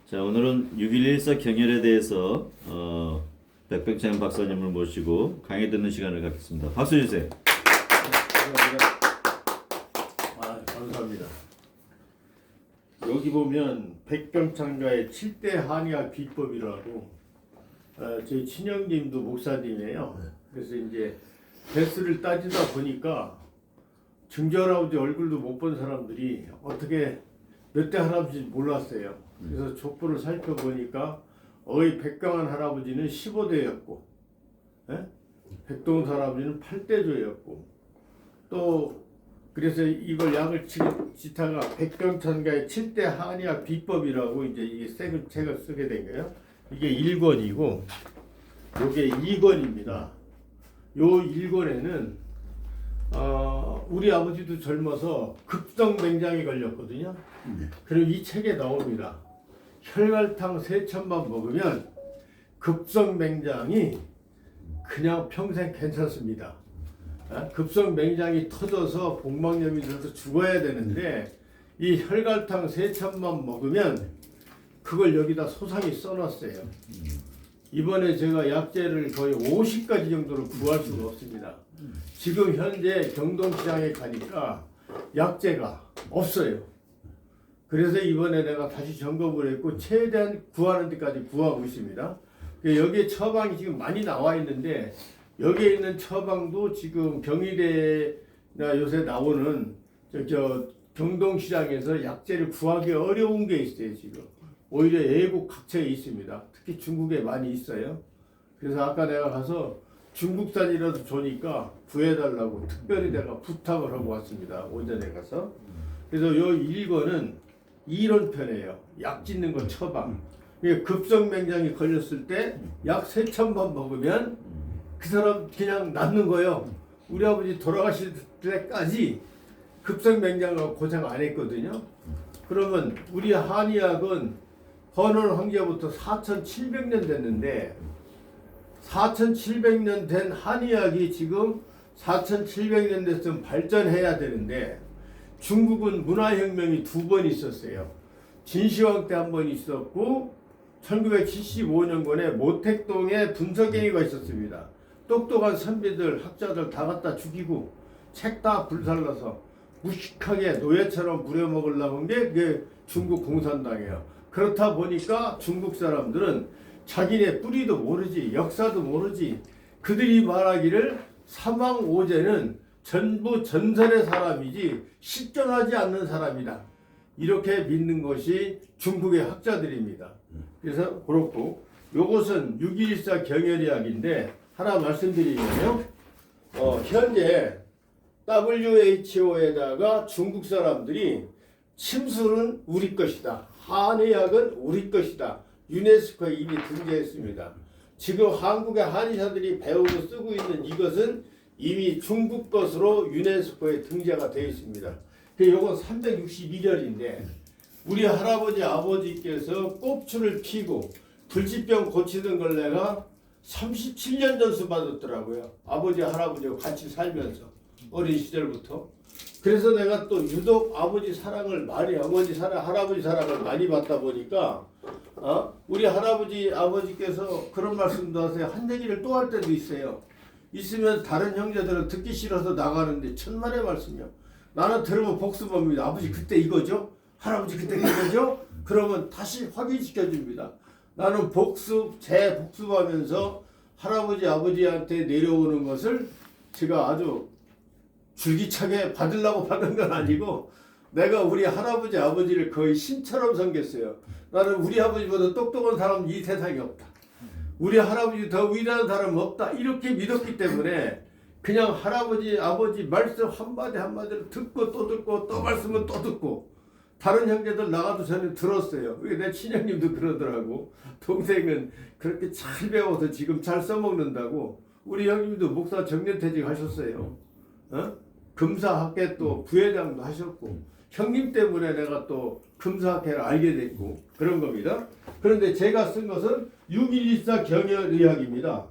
자, 오늘은 6114 경혈에 대해서 백병창 박사님을 모시고 강의 듣는 시간을 갖겠습니다. 박수 주세요. 감사합니다. 여기 보면 백병창가의 7대 한의학 비법이라고 저희 친형님도 목사님이에요. 그래서 이제 배수를 따지다 보니까 증조할아버지 얼굴도 못 본 사람들이 어떻게 몇 대 할아버지인지 몰랐어요. 그래서 족보를 살펴보니까 백강한 할아버지는 15대였고 백동수 할아버지는 8대조였고 또 그래서 이걸 약을 짓다가 백병창가의 7대 한의학 비법이라고 이제 이게 책을 쓰게 된 거예요. 이게 1권이고 이게 2권입니다. 요 1권에는 우리 아버지도 젊어서 급성맹장에 걸렸거든요. 그리고 이 책에 나옵니다. 혈갈탕 3천만 먹으면 급성맹장이 그냥 평생 괜찮습니다. 급성맹장이 터져서 복막염이 들어서 죽어야 되는데 이 혈갈탕 3천만 먹으면 그걸 여기다 소상히 써놨어요. 이번에 제가 약재를 거의 50가지 정도로 구할 수가 없습니다. 지금 현재 경동시장에 가니까 약재가 없어요. 그래서 이번에 내가 다시 점검을 했고 최대한 구하는 데까지 구하고 있습니다. 여기에 처방이 지금 많이 나와 있는데 여기에 있는 처방도 지금 경희대나 요새 나오는 경동시장에서 약재를 구하기 어려운 게 있어요. 지금 오히려 애국 각처에 있습니다. 특히 중국에 많이 있어요. 그래서 아까 내가 가서 중국산이라도 주니까 구해달라고 특별히 내가 부탁을 하고 왔습니다. 오전에 가서. 그래서 요 1권은 이론편이에요. 약 짓는 거 처방. 급성맹장이 걸렸을 때 약 3천만 먹으면 그 사람 그냥 낫는 거예요. 우리 아버지 돌아가실 때까지 급성맹장하고 고생 안 했거든요. 그러면 우리 한의학은 헌원 황제부터 4700년 됐는데 4700년 된 한의학이 지금 4700년 됐으면 발전해야 되는데 중국은 문화혁명이 2번 있었어요. 진시황 때 한 번 있었고 1975년권에 모택동에 분석행위가 있었습니다. 똑똑한 선비들, 학자들 다 갖다 죽이고 책 다 불살라서 무식하게 노예처럼 부려먹으려고 한 게 그게 중국 공산당이에요. 그렇다 보니까 중국 사람들은 자기네 뿌리도 모르지 역사도 모르지 그들이 말하기를 사망오제는 전부 전설의 사람이지 실존하지 않는 사람이다. 이렇게 믿는 것이 중국의 학자들입니다. 그래서 그렇고 요것은 6114 경혈의학인데 하나 말씀드리면요. 현재 WHO에다가 중국 사람들이 침술은 우리 것이다. 한의학은 우리 것이다. 유네스코에 이미 등재했습니다. 지금 한국의 한의사들이 배우고 쓰고 있는 이것은 이미 중국 것으로 유네스코에 등재가 되어 있습니다. 이건 362년인데 우리 할아버지 아버지께서 꼽추를 피고 불치병 고치던 걸 내가 37년 전수 받았더라고요. 아버지 할아버지와 같이 살면서 어린 시절부터. 그래서 내가 또 유독 아버지 사랑을 많이 어머니 사랑 할아버지 사랑을 많이 받다 보니까 우리 할아버지 아버지께서 그런 말씀도 하세요. 한 얘기를 또 할 때도 있어요. 있으면 다른 형제들은 듣기 싫어서 나가는데 천만의 말씀이요. 나는 들으면 복습합니다. 아버지 그때 이거죠? 할아버지 그때 이거죠? 그러면 다시 확인시켜 줍니다. 나는 재복습하면서 할아버지 아버지한테 내려오는 것을 제가 아주 줄기차게 받으려고 받은 건 아니고 내가 우리 할아버지 아버지를 거의 신처럼 섬겼어요. 나는 우리 아버지보다 똑똑한 사람 이 세상에 없다. 우리 할아버지 더 위대한 사람 없다. 이렇게 믿었기 때문에 그냥 할아버지 아버지 말씀 한마디 한마디를 듣고 또 말씀은 또 듣고 다른 형제들 나가도 저는 들었어요. 내 친형님도 그러더라고. 동생은 그렇게 잘 배워서 지금 잘 써먹는다고. 우리 형님도 목사 정년퇴직 하셨어요. 금사학회 또 부회장도 하셨고 형님 때문에 내가 또 금사학회를 알게 됐고 그런 겁니다. 그런데 제가 쓴 것은 6114 경혈의학입니다.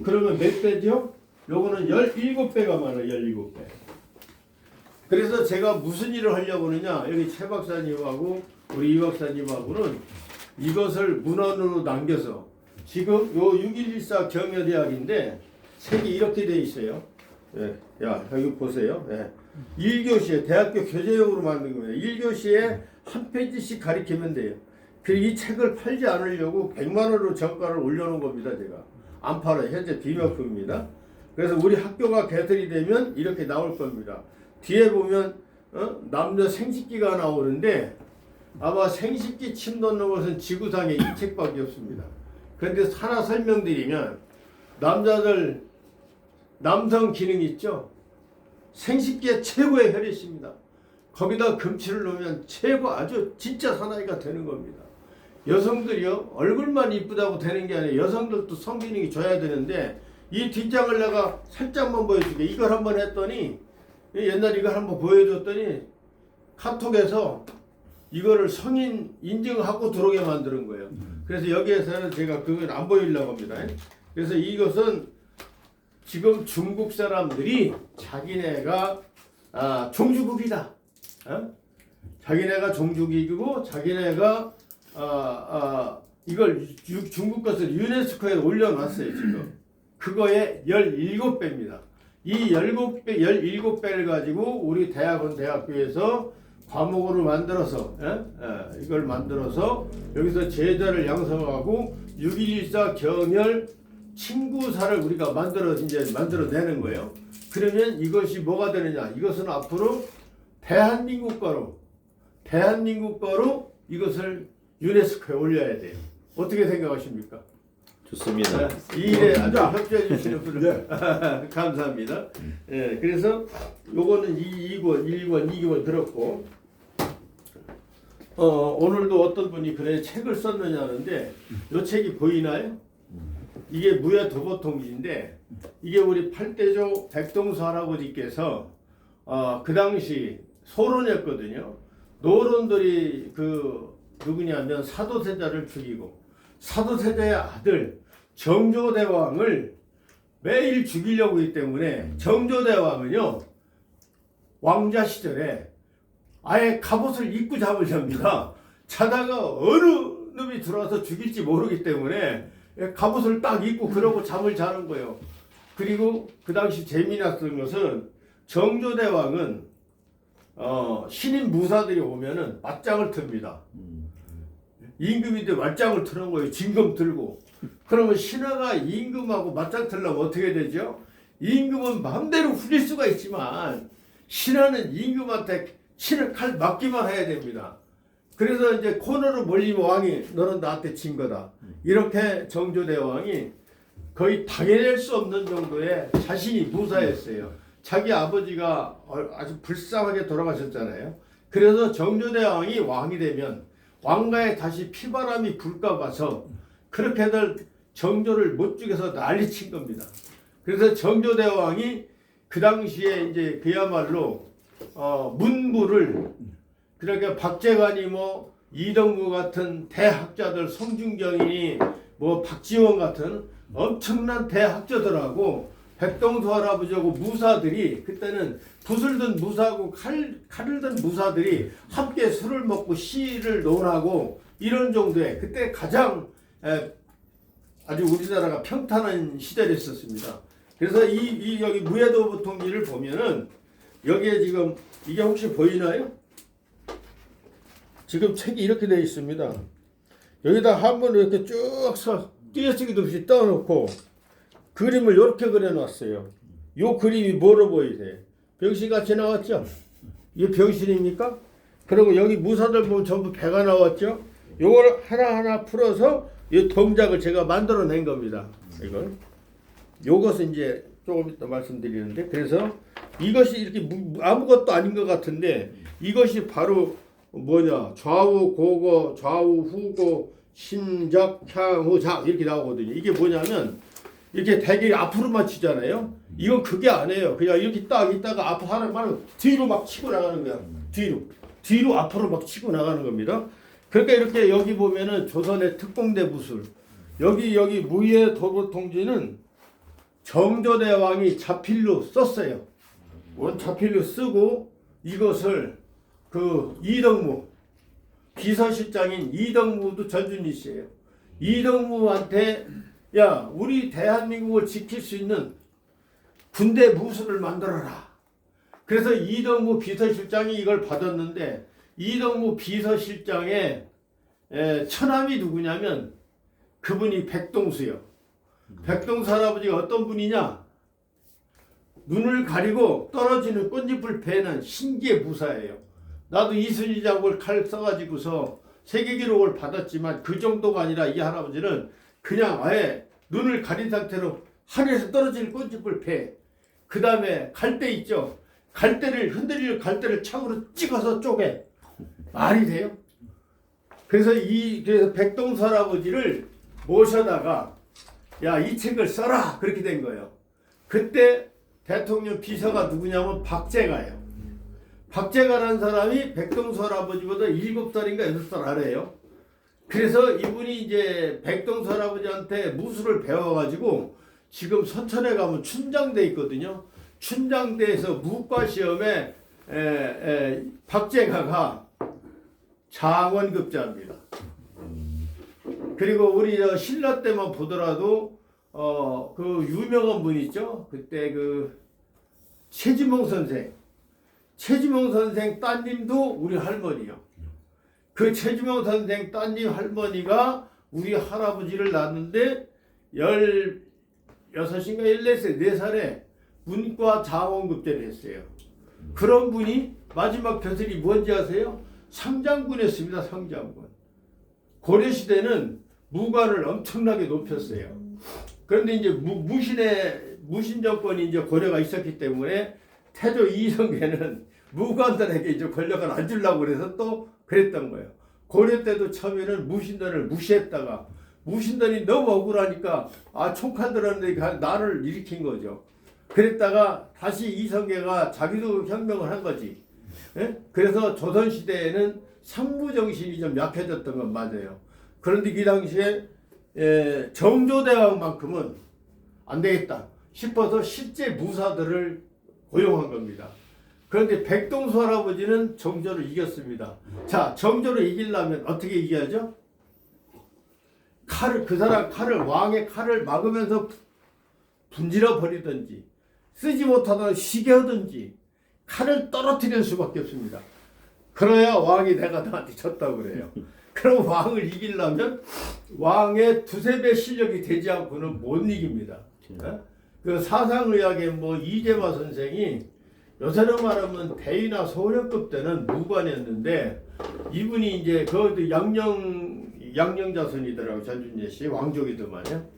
그러면 몇 배죠? 요거는 17배가 많아요. 17배. 그래서 제가 무슨 일을 하려고 하느냐 여기 최 박사님하고 우리 이 박사님하고는 이것을 문헌으로 남겨서 지금 요 6114 경여대학인데 색이 이렇게 돼 있어요. 예, 야 여기 보세요. 예. 1교시에 대학교 교재용으로 만든 거예요. 1교시에 한 페이지씩 가리키면 돼요. 그리고 이 책을 팔지 않으려고 100만 원으로 정가를 올려놓은 겁니다. 제가 안 팔아요. 현재 비명품입니다. 그래서 우리 학교가 개설이 되면 이렇게 나올 겁니다. 뒤에 보면 남녀 생식기가 나오는데 아마 생식기 침 넣는 것은 지구상에 이 책밖에 없습니다. 그런데 하나 설명드리면 남자들 남성 기능 있죠? 생식기의 최고의 혈액입니다. 거기다 금치를 넣으면 최고 아주 진짜 사나이가 되는 겁니다. 여성들이요 얼굴만 이쁘다고 되는 게 아니라 여성들도 성기능이 좋아야 되는데 이 뒷장을 내가 살짝만 보여줄게. 이걸 한번 했더니 옛날 이걸 한번 보여줬더니 카톡에서 이거를 성인 인증하고 들어오게 만드는 거예요. 그래서 여기에서는 제가 그걸 안 보이려고 합니다. 그래서 이것은 지금 중국 사람들이 자기네가 종주국이다. 자기네가 종주국이고 자기네가 이걸 중국 것을 유네스코에 올려놨어요. 지금 그거의 17배입니다. 이 17배를 가지고 우리 대학교에서 과목으로 만들어서 이걸 만들어서 여기서 제자를 양성하고 6114 경혈 친구사를 우리가 만들어내는 거예요. 그러면 이것이 뭐가 되느냐? 이것은 앞으로 대한민국과로 이것을 유네스코에 올려야 돼요. 어떻게 생각하십니까? 좋습니다. 이 일에 아주 협조해 주시는 분들 감사합니다. 예, 그래서 요거는 2권, 1권, 2권 들었고 오늘도 어떤 분이 그래 책을 썼느냐 하는데 요 책이 보이나요? 이게 무예 도보통지인데 이게 우리 8대조 백동수 할아버지께서 그 당시 소론이었거든요. 노론들이 누구냐면 사도세자를 죽이고 사도세자의 아들 정조대왕을 매일 죽이려고 하기 때문에 정조대왕은요 왕자 시절에 아예 갑옷을 입고 잠을 잡니다. 자다가 어느 놈이 들어와서 죽일지 모르기 때문에 갑옷을 딱 입고 그러고 잠을 자는 거예요. 그리고 그 당시 재미났던 것은 정조대왕은 신임 무사들이 오면은 맞짱을 틉니다. 임금인데 맞짱을 트는 거예요. 진검 들고. 그러면 신하가 임금하고 맞짱 틀려면 어떻게 되죠? 임금은 마음대로 후릴 수가 있지만 신하는 임금한테 신을 칼 맞기만 해야 됩니다. 그래서 이제 코너로 몰리면 왕이 너는 나한테 진 거다. 이렇게 정조대왕이 거의 당해낼 수 없는 정도의 자신이 무사했어요. 자기 아버지가 아주 불쌍하게 돌아가셨잖아요. 그래서 정조대왕이 왕이 되면 왕가에 다시 피바람이 불까 봐서 그렇게들 정조를 못 죽여서 난리친 겁니다. 그래서 정조대왕이 그 당시에 이제 그야말로 문무를 그러니까 박재관이 뭐 이동구 같은 대학자들 송중경이니 뭐 박지원 같은 엄청난 대학자들하고 백동수 할아버지하고 무사들이 그때는 붓을 든 무사하고 칼을 든 무사들이 함께 술을 먹고 시를 논하고 이런 정도의 그때 가장 아주 우리나라가 평탄한 시절이 있었습니다. 그래서 이 여기 무예도보통지를 보면은 여기에 지금 이게 혹시 보이나요? 지금 책이 이렇게 되어 있습니다. 여기다 한번 이렇게 쭉 띄어쓰기도 없이 떠놓고 그림을 이렇게 그려놨어요. 요 그림이 뭐로 보이세요? 병신같이 나왔죠? 이게 병신입니까? 그리고 여기 무사들 보면 전부 배가 나왔죠? 요걸 하나하나 풀어서 이 동작을 제가 만들어낸 겁니다. 이걸. 요것은 이제 조금 이따 말씀드리는데 그래서 이것이 이렇게 아무것도 아닌 것 같은데 이것이 바로 뭐냐 좌우 고고 좌우 후고 심작 향후 작 이렇게 나오거든요. 이게 뭐냐면 이렇게 되게 앞으로만 치잖아요. 이건 그게 아니에요. 그냥 이렇게 딱 있다가 앞으로 하나만 뒤로 막 치고 나가는 거야. 뒤로 앞으로 막 치고 나가는 겁니다. 그러니까 이렇게 여기 보면은 조선의 특공대 부술 여기 무예 도보통지는 정조대왕이 자필로 썼어요. 자필로 쓰고 이것을 그 이덕무 비서실장인 이덕무도 전준희 씨예요. 이덕무한테 야 우리 대한민국을 지킬 수 있는 군대 무술을 만들어라. 그래서 이덕무 비서실장이 이걸 받았는데 이덕무 비서실장의 처남이 누구냐면 그분이 백동수요. 백동수 할아버지가 어떤 분이냐? 눈을 가리고 떨어지는 꽃잎을 베는 신기의 무사예요. 나도 이순희 장군을 칼 써가지고서 세계 기록을 받았지만 그 정도가 아니라 이 할아버지는 그냥 아예 눈을 가린 상태로 하늘에서 떨어지는 꽃잎을 베. 그 다음에 갈대 있죠. 갈대를 흔들리는 갈대를 창으로 찍어서 쪼개. 말이 돼요? 그래서 백동수 할아버지를 모셔다가 야 이 책을 써라 그렇게 된 거예요. 그때 대통령 비서가 누구냐면 박재가예요. 박재가라는 사람이 백동수 할아버지보다 7살인가 6살 아래예요. 그래서 이분이 이제 백동수 할아버지한테 무술을 배워가지고 지금 선천에 가면 춘장대 있거든요. 춘장대에서 무과 시험에 박재가가 장원급제합니다. 그리고 우리 신라 때만 보더라도 그 유명한 분 있죠. 그때 그 최지봉 선생 따님도 우리 할머니요. 그 최지봉 선생 따님 할머니가 우리 할아버지를 낳았는데 16인가 14살 4살에 문과 장원급제를 했어요. 그런 분이 마지막 벼슬이 뭔지 아세요? 상장군이었습니다. 상장군. 고려시대는 무관을 엄청나게 높였어요. 그런데 이제 무신 정권이 이제 고려가 있었기 때문에 태조 이성계는 무관들에게 이제 권력을 안 주려고 그래서 또 그랬던 거예요. 고려 때도 처음에는 무신단을 무시했다가 무신단이 너무 억울하니까 총칼 들었는데 나를 일으킨 거죠. 그랬다가 다시 이성계가 자기도 혁명을 한 거지. 예? 그래서 조선시대에는 상무정신이 좀 약해졌던 건 맞아요. 그런데 그 당시에 정조대왕만큼은 안 되겠다 싶어서 실제 무사들을 고용한 겁니다. 그런데 백동수 할아버지는 정조를 이겼습니다. 자, 정조를 이기려면 어떻게 이겨야죠? 칼을 왕의 칼을 막으면서 분질러 버리든지 쓰지 못하다 쉬게 하든지 칼을 떨어뜨릴 수밖에 없습니다. 그래야 왕이 내가 너한테 졌다고 그래요. 그럼 왕을 이기려면 왕의 두세 배 실력이 되지 않고는 못 이깁니다. 그 사상의학의 뭐 이재마 선생이 요새로 말하면 대위나 소령급 때는 무관이었는데 이분이 이제 그것도 양령 자손이더라고. 전준재 씨 왕족이더만요.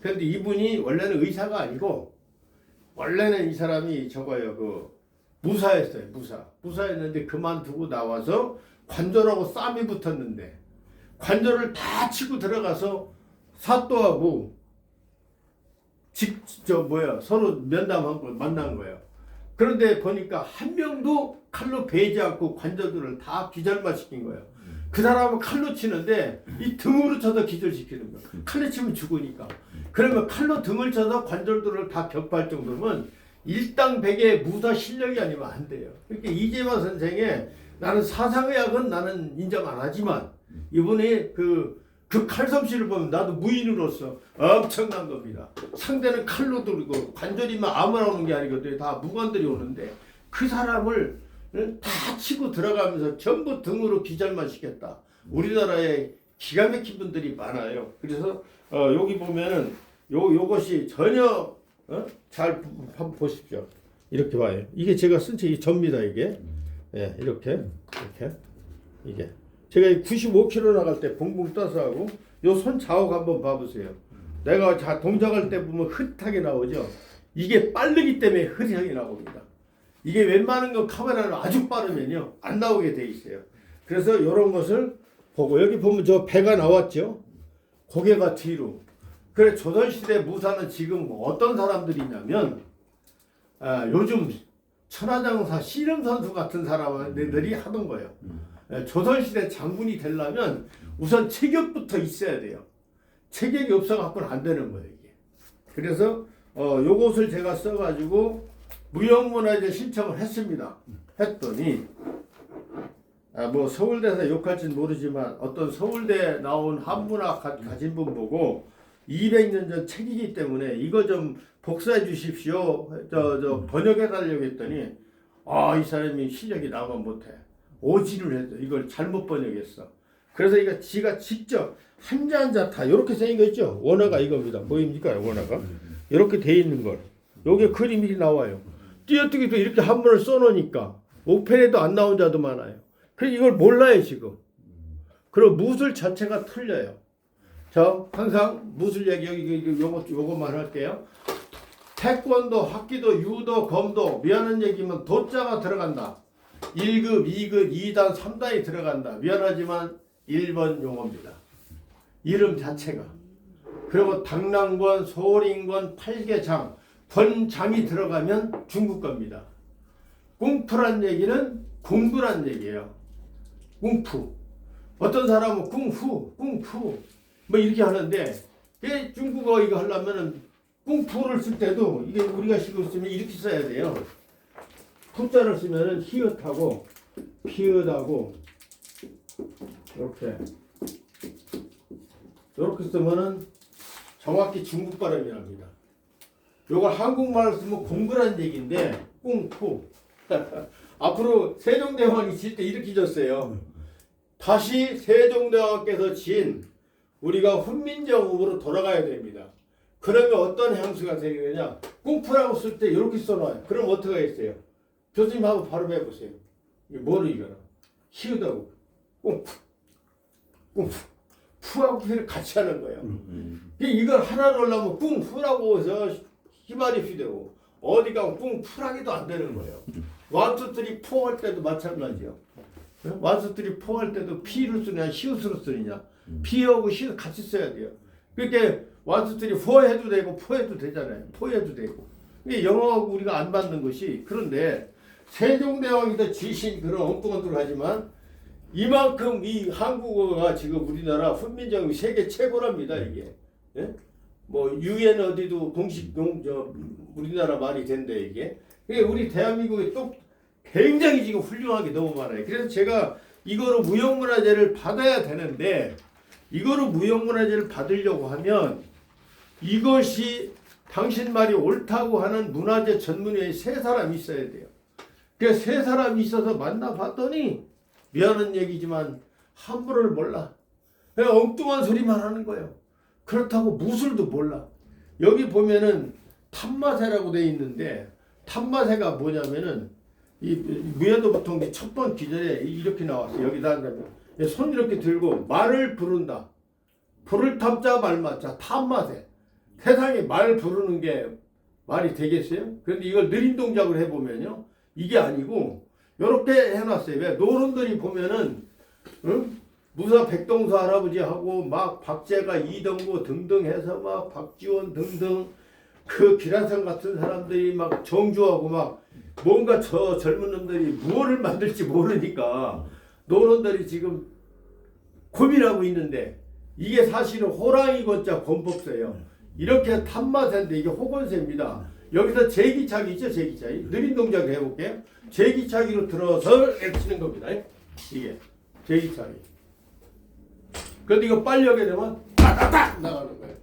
그런데 이분이 원래는 의사가 아니고 원래는 이 사람이 저거요 그 무사였어요. 무사였는데 그만두고 나와서 관절하고 싸움이 붙었는데 관절을 다 치고 들어가서 사또하고 서로 만난 거예요. 그런데 보니까 한 명도 칼로 베지 않고 관절들을 다 기절만 시킨 거예요. 그 사람은 칼로 치는데 이 등으로 쳐서 기절시키는 거예요. 칼로 치면 죽으니까. 그러면 칼로 등을 쳐서 관절들을 다 격파할 정도면 일당백의 무사 실력이 아니면 안 돼요. 그러니까 이재마 선생의 나는 사상의학은 나는 인정 안 하지만 이번에 그 칼솜씨를 보면 나도 무인으로서 엄청난 겁니다. 상대는 칼로 들고 관절이면 아무나 오는 게 아니거든요. 다 무관들이 오는데 그 사람을 다 치고 들어가면서 전부 등으로 기절만 시켰다. 우리나라에 기가 막힌 분들이 많아요. 그래서 여기 보면은 요것이 전혀 잘 한번 보십시오. 이렇게 봐요. 이게 제가 쓴 책이 접니다. 이게 이렇게 이게 제가 95km 나갈 때 붕붕 떠서 하고 요 손 자국 한번 봐보세요. 내가 동작할 때 보면 흐릿하게 나오죠. 이게 빠르기 때문에 흐릿하게 나옵니다. 이게 웬만한 거 카메라는 아주 빠르면요 안 나오게 돼 있어요. 그래서 이런 것을 보고 여기 보면 저 배가 나왔죠. 고개가 뒤로. 그래 조선시대 무사는 지금 어떤 사람들이냐면 요즘 천하장사 씨름선수 같은 사람들이 하던 거예요. 조선시대 장군이 되려면 우선 체격부터 있어야 돼요. 체격이 없어갖고는 안 되는 거예요. 이게. 그래서 요것을 제가 써가지고 무형문화재 신청을 했습니다. 했더니 뭐 서울대에서 욕할진 모르지만 어떤 서울대 나온 한문학 가진 분 보고 200년 전 책이기 때문에 이거 좀 복사해 주십시오. 저 번역해 달라고 했더니 이 사람이 실력이 나만 못해. 오지를 했어. 이걸 잘못 번역했어. 그래서 이거 지가 직접 한자 다 이렇게 생긴 거 있죠. 원어가 이겁니다. 보입니까? 원어가 이렇게 돼 있는 걸. 여기 그림이 나와요. 띄어쓰기도 이렇게 한문을 써놓으니까 옥펜에도 안 나온 자도 많아요. 그래서 이걸 몰라요 지금. 그리고 무술 자체가 틀려요. 자, 항상 무술 얘기 여기 요것만 할게요. 태권도, 합기도, 유도, 검도 미안한 얘기면 도자가 들어간다. 1급, 2급, 2단, 3단이 들어간다. 미안하지만 1번 용어입니다. 이름 자체가. 그리고 당랑권, 소링권, 팔계장, 권장이 들어가면 중국 겁니다. 꿍푸란 얘기는 공부란 얘기예요. 꿍푸. 어떤 사람은 꿍푸, 꿍푸 뭐 이렇게 하는데 중국어 이거 하려면은 꿍푸를 쓸 때도 이게 우리가 시고 쓰면 이렇게 써야 돼요. 푸자를 쓰면은 히읗하고 피읗하고 이렇게 쓰면은 정확히 중국 발음이 납니다. 요걸 한국말로 쓰면 공부란 얘기인데 꿍푸. 앞으로 세종대왕이 질 때 이렇게 졌어요. 다시 세종대왕께서 진 우리가 훈민정음으로 돌아가야 됩니다. 그러면 어떤 향수가 되느냐? 꿍푸라고 쓸 때 이렇게 써놔요. 그럼 어떻게 하겠어요? 교수님 한번 발음해 보세요. 이게 뭐를 이거나? 히읗하고 꿍푸, 꿍푸, 푸하고 피를 같이 하는 거예요. 이걸 하나로 하려면 꿍푸라고 해서 희말이 휘되고 어디 가면 꿍푸라기도 안 되는 거예요. 완투들이 포할 때도 마찬가지요. 완투들이 포할 때도 피를 쓰냐 히읗으로 쓰느냐. 피하고 히읗 같이 써야 돼요. 그러니까 완투들이 포해도 되고 포해도 되잖아요. 포해도 되고. 이게 영어하고 우리가 안 받는 것이 그런데 세종대왕이 더 지신 그런 엉뚱한 걸 하지만 이만큼 이 한국어가 지금 우리나라 훈민정음이 세계 최고랍니다. 이게. 예? 뭐 유엔 어디도 공식 우리나라 말이 된대 이게. 그러니까 우리 대한민국이 또 굉장히 지금 훌륭하게 너무 많아요. 그래서 제가 이거로 무형문화재를 받아야 되는데 이거로 무형문화재를 받으려고 하면 이것이 당신 말이 옳다고 하는 문화재 전문의에 세 사람이 있어야 돼요. 그래서 세 사람이 있어서 만나봤더니 미안한 얘기지만 한문을 몰라. 그냥 엉뚱한 소리만 하는 거예요. 그렇다고 무술도 몰라. 여기 보면은 탐마세라고 돼 있는데 탐마세가 뭐냐면은 이 무예도 보통 첫 번 기절에 이렇게 나왔어요. 여기다 한다면 손 이렇게 들고 말을 부른다. 부를 탐자 말맞자 탐마세. 세상에 말 부르는 게 말이 되겠어요? 그런데 이걸 느린 동작을 해보면요 이게 아니고 이렇게 해놨어요. 왜 노름들이 보면은 무사 백동수 할아버지하고 막 박재가 이동구 등등 해서 막 박지원 등등 그 기란성 같은 사람들이 막 정주하고 막 뭔가 저 젊은 놈들이 무엇을 만들지 모르니까 노론들이 지금 고민하고 있는데 이게 사실은 호랑이 건자 권법서예요. 이렇게 탐마세인데 이게 호건세입니다. 여기서 제기차기 있죠. 제기차기 느린 동작을 해볼게요. 제기차기로 들어서 이렇게 치는 겁니다. 이게 제기차기. 그런데 이거 빨리 하게 되면 따따따 나가는 거예요.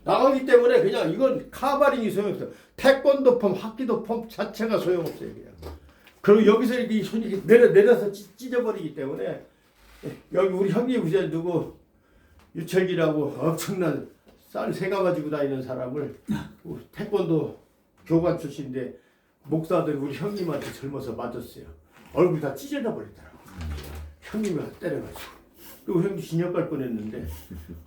나가기 때문에 그냥 이건 카바링이 소용없어요. 태권도 폼, 합기도 폼 자체가 소용없어요. 그냥. 그리고 여기서 이렇게 손이 내려서 찢어버리기 때문에 여기 우리 형님 부자 누구 유철기라고 엄청난 쌀 새가 가지고 다니는 사람을 태권도 교관 출신인데 목사들이 우리 형님한테 젊어서 맞았어요. 얼굴이 다 찢어져 버리더라고. 형님이 때려가지고. 그 형님 징역 갈 뻔했는데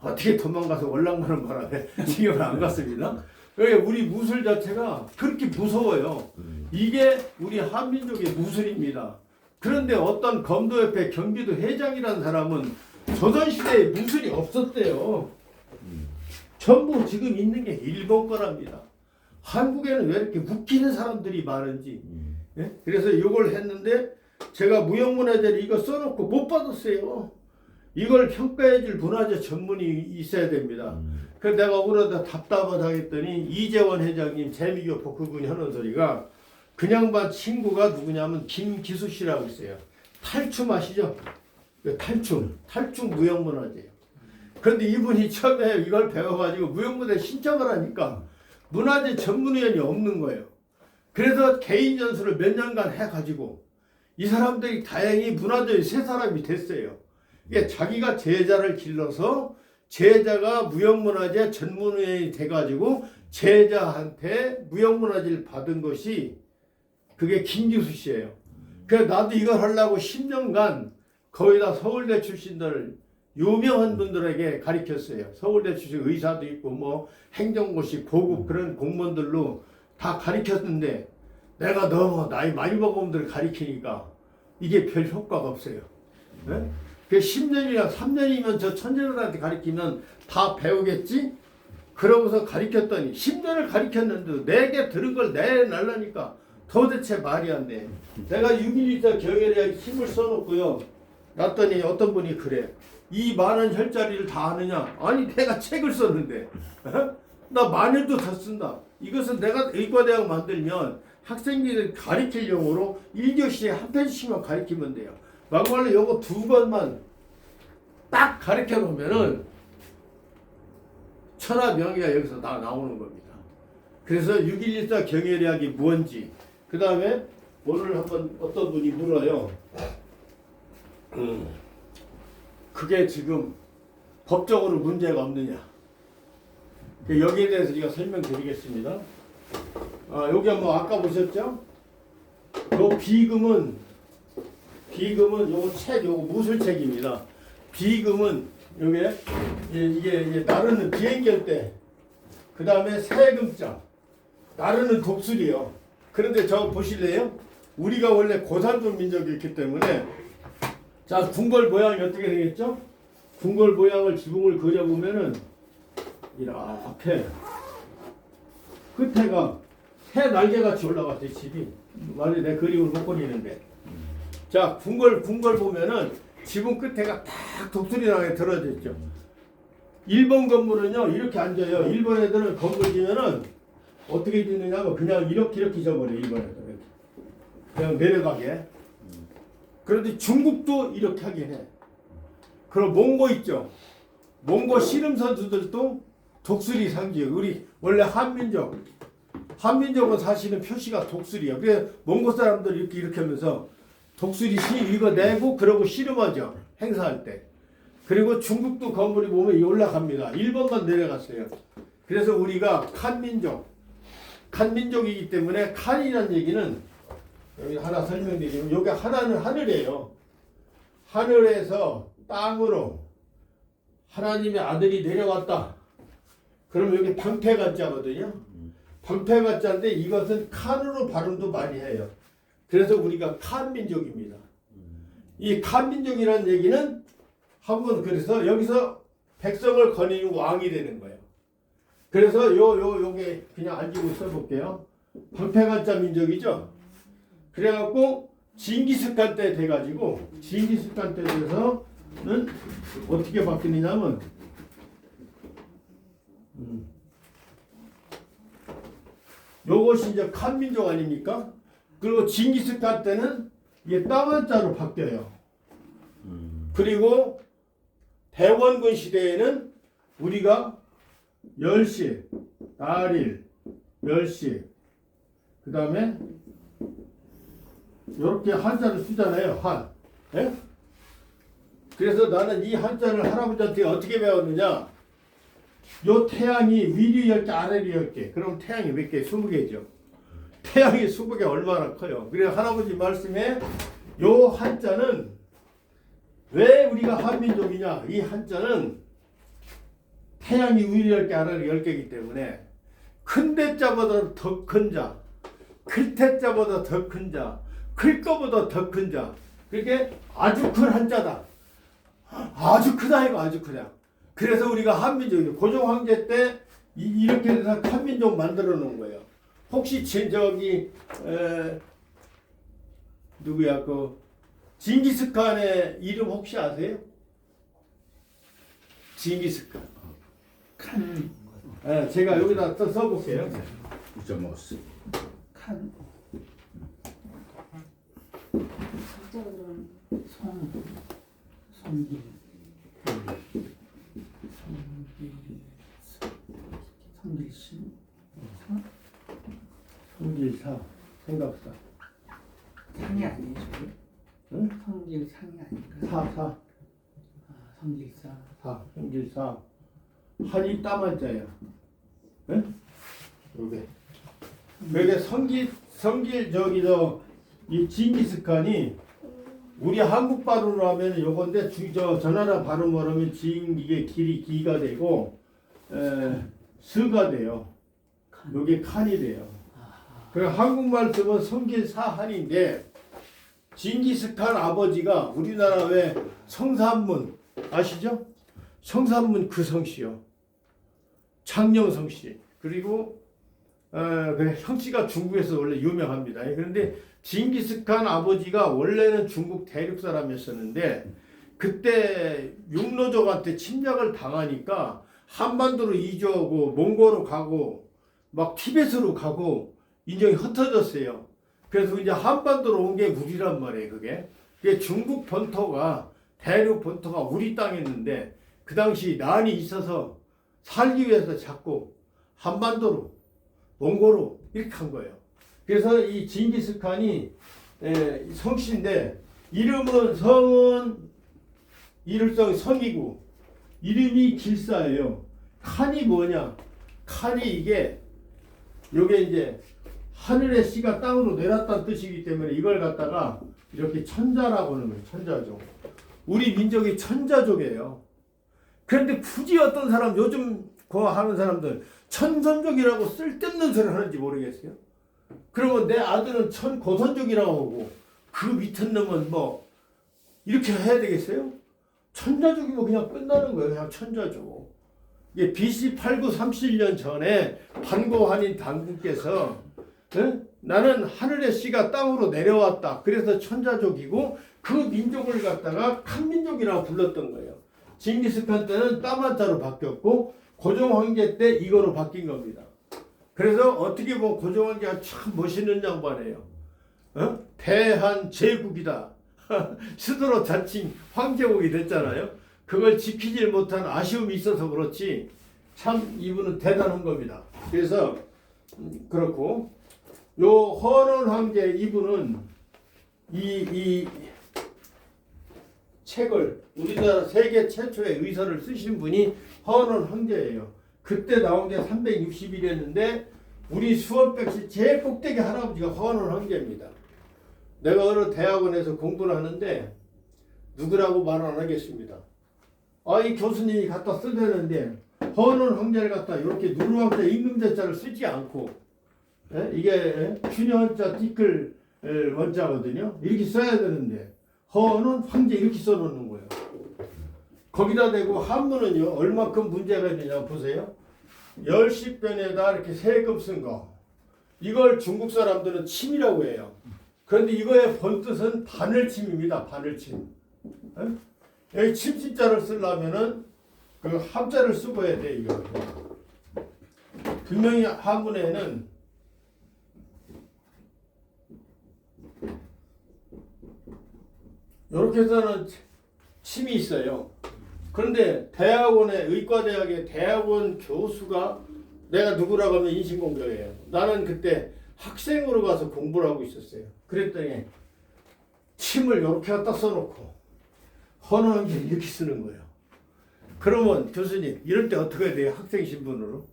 어떻게 도망가서 월남가는 바람에 징역을 안 갔습니다. 그러니까 우리 무술 자체가 그렇게 무서워요. 이게 우리 한민족의 무술입니다. 그런데 어떤 검도협회 경기도 회장이라는 사람은 조선시대에 무술이 없었대요. 전부 지금 있는 게 일본 거랍니다. 한국에는 왜 이렇게 웃기는 사람들이 많은지. 예? 그래서 이걸 했는데 제가 무형문화재를 이거 써놓고 못 받았어요. 이걸 평가해줄 문화재 전문이 있어야 됩니다. 그래서 내가 오늘도 답답하다 했더니 이재원 회장님 재미교포 그분이 하는 소리가 그냥 반 친구가 누구냐면 김기수 씨라고 있어요. 탈춤 아시죠? 탈춤 무형문화재예요. 그런데 이분이 처음에 이걸 배워가지고 무형문화재 신청을 하니까 문화재 전문위원이 없는 거예요. 그래서 개인 연수를 몇 년간 해가지고 이 사람들이 다행히 문화재의 세 사람이 됐어요. 이게 자기가 제자를 길러서 제자가 무형문화재 전문위원이 돼가지고 제자한테 무형문화재를 받은 것이 그게 김기수 씨예요. 그래서 나도 이걸 하려고 10년간 거의 다 서울대 출신들 유명한 분들에게 가르쳤어요. 서울대 출신 의사도 있고 뭐 행정고시 고급 그런 공무원들로 다 가르쳤는데 내가 너무 나이 많이 먹은 분들을 가르치니까 이게 별 효과가 없어요. 네? 그 10년이나 3년이면 저 천재들한테 가르치면 다 배우겠지? 그러고서 가르쳤더니 10년을 가르쳤는데 내게 들은 걸 내날라니까 도대체 말이 안 돼. 내가 6.12때 경혈에 힘을 써놓고요. 놨더니 어떤 분이 그래. 이 많은 혈자리를 다 아느냐? 아니 내가 책을 썼는데 나 만일도 더 쓴다. 이것은 내가 의과대학 만들면 학생들을 가르칠 용으로 1교시에 한 편씩만 가르치면 돼요. 막말로 요거 2권만 딱 가르쳐 놓으면은 천하명의가 여기서 다 나오는 겁니다. 그래서 6.114 경혈의학이 뭔지 그 다음에 오늘 한번 어떤 분이 물어요. 그게 지금 법적으로 문제가 없느냐. 여기에 대해서 제가 설명드리겠습니다. 여기 한번 아까 보셨죠? 요 비금은 요 책, 요거 무술책입니다. 비금은 요게 이게 나르는 비행기 할 때, 그 다음에 세금자, 나르는 독수리요. 그런데 저거 보실래요? 우리가 원래 고산종 민족이었기 때문에 자 궁궐 모양이 어떻게 되겠죠? 궁궐 모양을 지붕을 그려보면은 이렇게 끝에가 새 날개같이 올라갔어요. 집이 말이 내 그림을 못 그리는데 자 궁궐 보면은 지붕 끝에가 딱 독수리 나게 들어졌죠. 일본 건물은요 이렇게 앉아요. 일본 애들은 건물 지면은 어떻게 짓느냐면 그냥 이렇게 져버려요. 일본 애들은 그냥 내려가게. 그런데 중국도 이렇게 하긴 해. 그럼 몽고 있죠. 몽고 씨름 선수들도 독수리 상징. 우리 원래 한민족은 사실은 표시가 독수리야. 그래서 몽고 사람들 이렇게 하면서 독수리 이거 내고 그러고 씨름하죠. 행사할 때. 그리고 중국도 건물이 보면 올라갑니다. 일본만 내려갔어요. 그래서 우리가 칸민족이기 때문에 칸이라는 얘기는 여기 하나 설명드리면 여기 하나는 하늘이에요. 하늘에서 땅으로 하나님의 아들이 내려왔다. 그럼 여기 방패가짜거든요. 방패가짜인데 이것은 칸으로 발음도 많이 해요. 그래서 우리가 칸민족입니다. 이 칸민족이라는 얘기는 한번 그래서 여기서 백성을 거느리는 왕이 되는 거예요. 그래서 요게 그냥 앉고 써볼게요. 방패가짜 민족이죠. 그래갖고 징기스칸 때 돼가지고 징기스칸 때 돼서는 어떻게 바뀌느냐면 요것이 이제 칸민족 아닙니까? 그리고 징기스칸 때는 이게 따만자로 바뀌어요. 그리고 대원군 시대에는 우리가 멸시, 나릴, 멸시, 그 다음에 이렇게 한자를 쓰잖아요. 한. 예? 그래서 나는 이 한자를 할아버지한테 어떻게 배웠느냐. 요 태양이 위리 10개, 아래리 10개. 그럼 태양이 몇 개? 20개죠. 태양이 20개 얼마나 커요. 그래서 할아버지 말씀에 요 한자는 왜 우리가 한민족이냐. 이 한자는 태양이 위리 10개, 아래리 10개이기 때문에 큰 대자보다 더 큰 자, 클 태자보다 더 큰 자, 클 거보다 더 큰 자. 그렇게 아주 큰 한자다. 아주 크다 이거 아주 크다. 그래서 우리가 한민족이에요. 고종 황제 때 이렇게 해서 한민족 만들어 놓은 거예요. 혹시 누구야 그 징기스칸의 이름 혹시 아세요? 징기스칸. 칸. 네, 제가 여기다 써볼게요. 잊어먹었어. 칸. 국적으로는 성길 성길신 성길사, 생각사. 상이 아니에요 저게? 응? 성길 상이 아닌가? 사. 아, 성길사 성길사. 한이 따만자야. 응? 요게. 그게 성길 저기서 이 징기스칸이 우리 한국 발음으로 하면 요건데 저 나라 발음으로 하면 이게 길이 기가 되고 스가 돼요. 요게 칸이 돼요. 그 한국말 쓰면 성길사한인데 징기스칸 아버지가 우리나라 왜 성산문 아시죠? 성산문 그 성씨요. 장영성 씨. 그리고 그 형씨가 중국에서 원래 유명합니다. 그런데 징기스칸 아버지가 원래는 중국 대륙 사람이었었는데 그때 육로족한테 침략을 당하니까 한반도로 이주하고 몽골로 가고 막 티베트로 가고 인정이 흩어졌어요. 그래서 이제 한반도로 온 게 우리란 말이에요. 그게 중국 본토가 대륙 본토가 우리 땅이었는데 그 당시 난이 있어서 살기 위해서 자꾸 한반도로 몽골로 이렇게 한 거예요. 그래서 이 징기스칸이 성씨인데 성은 이름성 성이고 이름이 길사예요. 칸이 뭐냐? 칸이 요게 이제 하늘의 씨가 땅으로 내렸다는 뜻이기 때문에 이걸 갖다가 이렇게 천자라고 하는 거예요. 천자족. 우리 민족이 천자족이에요. 그런데 굳이 어떤 사람 요즘 하는 사람들 천선족이라고 쓸데없는 소리를 하는지 모르겠어요. 그러면 내 아들은 천고선족이라고 하고 그 밑은 놈은 뭐 이렇게 해야 되겠어요? 천자족이면 그냥 끝나는 거예요. 그냥 천자족. 이게 BC 8937년 전에 반고한인 당군께서 나는 하늘의 씨가 땅으로 내려왔다. 그래서 천자족이고 그 민족을 갖다가 칸민족이라고 불렀던 거예요. 징기스칸 때는 따만자로 바뀌었고 고종황제 때 이거로 바뀐 겁니다. 그래서 어떻게 보면 고종황제가 참 멋있는 양반이에요. 대한 제국이다. 스스로 자칭 황제국이 됐잖아요. 그걸 지키질 못한 아쉬움이 있어서 그렇지 참 이분은 대단한 겁니다. 그래서 그렇고 요 헌원 황제 이분은 이 책을 우리나라 세계 최초의 의서를 쓰신 분이 헌원 황제예요. 그때 나온 게 360일이었는데 우리 수원백시 제일 꼭대기 할아버지가 헌원 황제입니다. 내가 어느 대학원에서 공부를 하는데 누구라고 말 안 하겠습니다. 이 교수님이 갖다 쓰려는데 헌원 황제를 갖다 이렇게 누르왕자 임금제자를 쓰지 않고 이게 균형자 티끌 원자거든요. 이렇게 써야 되는데 헌원 황제 이렇게 써놓는 거예요. 거기다 대고 한문은요 얼마큼 문제가 있느냐 보세요. 10변에다 이렇게 세금 쓴 거 이걸 중국 사람들은 침이라고 해요. 그런데 이거의 본뜻은 바늘침입니다. 바늘침. 여기 침자를 쓰려면은 그 함자를 쓰고 해야 돼. 이거 분명히 한문에는 이렇게 해서는 침이 있어요. 그런데 대학원에 의과대학의 대학원 교수가 내가 누구라고 하면 인신공격이에요. 나는 그때 학생으로 가서 공부를 하고 있었어요. 그랬더니 침을 이렇게 갖다 써놓고 헌원한 게 이렇게 쓰는 거예요. 그러면 교수님 이럴 때 어떻게 해야 돼요? 학생 신분으로